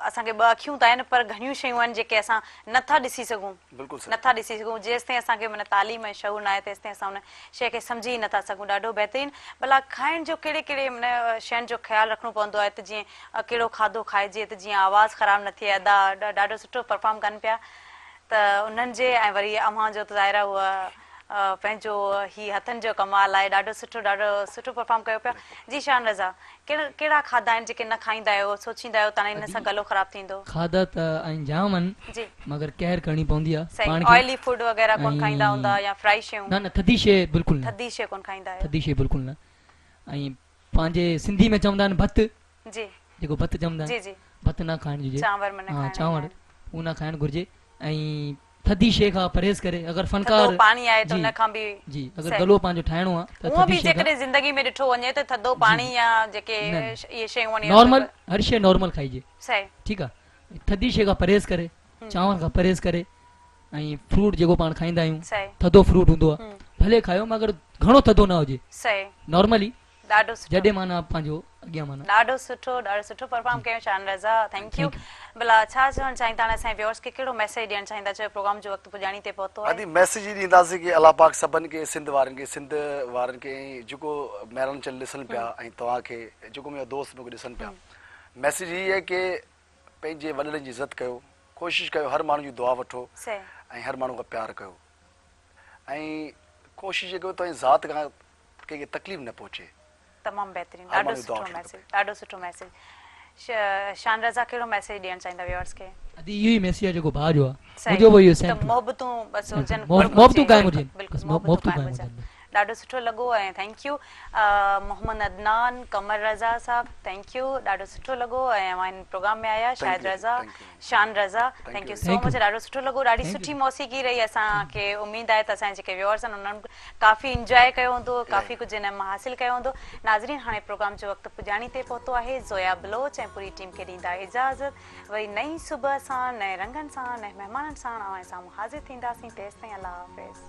असांखे ॿ अखियूं त आहिनि पर घणियूं शयूं आहिनि जेके असां नथा ॾिसी सघूं जेसिताईं असांखे माना तालीम ऐं शऊर न आहे तेसिताईं असां हुन शइ खे सम्झी नथा सघूं ॾाढो बहितरीनु भला खाइण जो कहिड़े कहिड़े माना शयुनि जो ख़्यालु रखिणो पवंदो आहे त जीअं कहिड़ो खाधो खाइजे त जीअं आवाज़ु ख़राबु न थिए अदा ॾाढो सुठो परफॉर्म कनि पिया त उन्हनि जे ऐं वरी अव्हां जो त ज़ाहिरा उहा पंहिंजो ही हथनि जो कमाल आहे ॾाढो सुठो परफॉर्म कयो पिया जी शान रज़ा कहिड़ा खाधा आहिनि जेके न खाईंदा आहियो सोचींदा आहियो तव्हां इन सां गलो ख़राबु थींदो? खाधा त आहिनि जाम आहिनि जी मगर केयर करणी पवंदी आहे ऑयली फूड वग़ैरह कोन खाईंदा हूंदा या फ्राई शयूं? न थधी शइ बिल्कुलु न थधी शइ कोन खाईंदा आहियो? थधी शइ बिल्कुलु न ऐं पंहिंजे सिंधी में चवंदा आहिनि भत जी जेको भत चवंदा आहिनि जी जी भत न खाइण घुरिजे चांवर उहो न खाइणु घुरिजे ऐं थधी शइ खां परहेज़ करे अगर फनकार पानी आहे त उन खां बि जी अगर गलो पांजो ठाइणो आहे त थधी शइ जेकॾहिं ज़िंदगी में ॾिठो वञे त थधो पानी या जेके ये शयूं आहिनि नॉर्मल हर शइ नॉर्मल खाइजे सही ठीकु आहे थधी शइ खां परहेज़ करे चांवर खां परहेज़ करे ऐं फ्रूट जेको पाण खाईंदा आहियूं थधो फ्रूट हूंदो आहे भले खायो मगर घणो थधो न हुजे सही नॉर्मली ॾाढो जॾहिं माना पंहिंजो अॻियां माना ॾाढो सुठो परफॉर्म कयो शान रज़ा थैंक यू भला छा चवणु चाहींदा असांजे व्यूअर्स खे कहिड़ो मैसेज ॾियणु चाहींदा छो प्रोग्राम जो वक़्तु पुॼाणी ते पहुतो आहे? मैसेज ई ॾींदासीं की अलाह पाक सभिनि खे सिंध वारनि खे जेको महिरन चल ॾिसनि पिया ऐं तव्हांखे जेको मुंहिंजा दोस्त मूंखे ॾिसनि पिया मैसेज ई आहे की पंहिंजे वॾनि जी इज़त कयो कोशिशि कयो हर माण्हू जी दुआ वठो ऐं हर माण्हू खां प्यारु कयो ऐं कोशिशि कयो तव्हांजी ज़ात खां कंहिंखे तकलीफ़ न पहुचे तमामु बहितरीनु ॾाढो सुठो मैसेज शान रज़ा कहिड़ो मैसेज ॾियणु चाहींदा व्यूअर्स खे? अदी इहो ई मैसेज आहे जेको भाउ जो आहे मुंहिंजो वो इहो सेम मोहबतूं बस हुजनि मोहबतूं कायम हुजनि ॾाढो सुठो लॻो ऐं थैंक यू मोहम्मद अदनान कमर रज़ा साहब थैंक यू ॾाढो सुठो लॻो ऐं मां हिन प्रोग्राम में आया शाहिद रज़ा शान रज़ा थैंक यू सो मच ॾाढो सुठो लॻो ॾाढी सुठी मौसीक़ी रही असांखे उमेदु आहे त असांजे जेके व्यूअर्स आहिनि उन्हनि काफ़ी इंजॉय कयो हूंदो काफ़ी कुझु हिन मां हासिलु कयो हूंदो नाज़रीन हाणे प्रोग्राम जो वक़्तु पुॼाणी ते पहुतो आहे ज़ोया बलोच ऐं पूरी टीम खे ॾींदा इजाज़त वरी नई सुबुह सां नए रंगनि सां नए महिमाननि सां ऐं साम्हूं हाज़िर थींदासीं तेसिताईं अल्लाह हाफ़िज़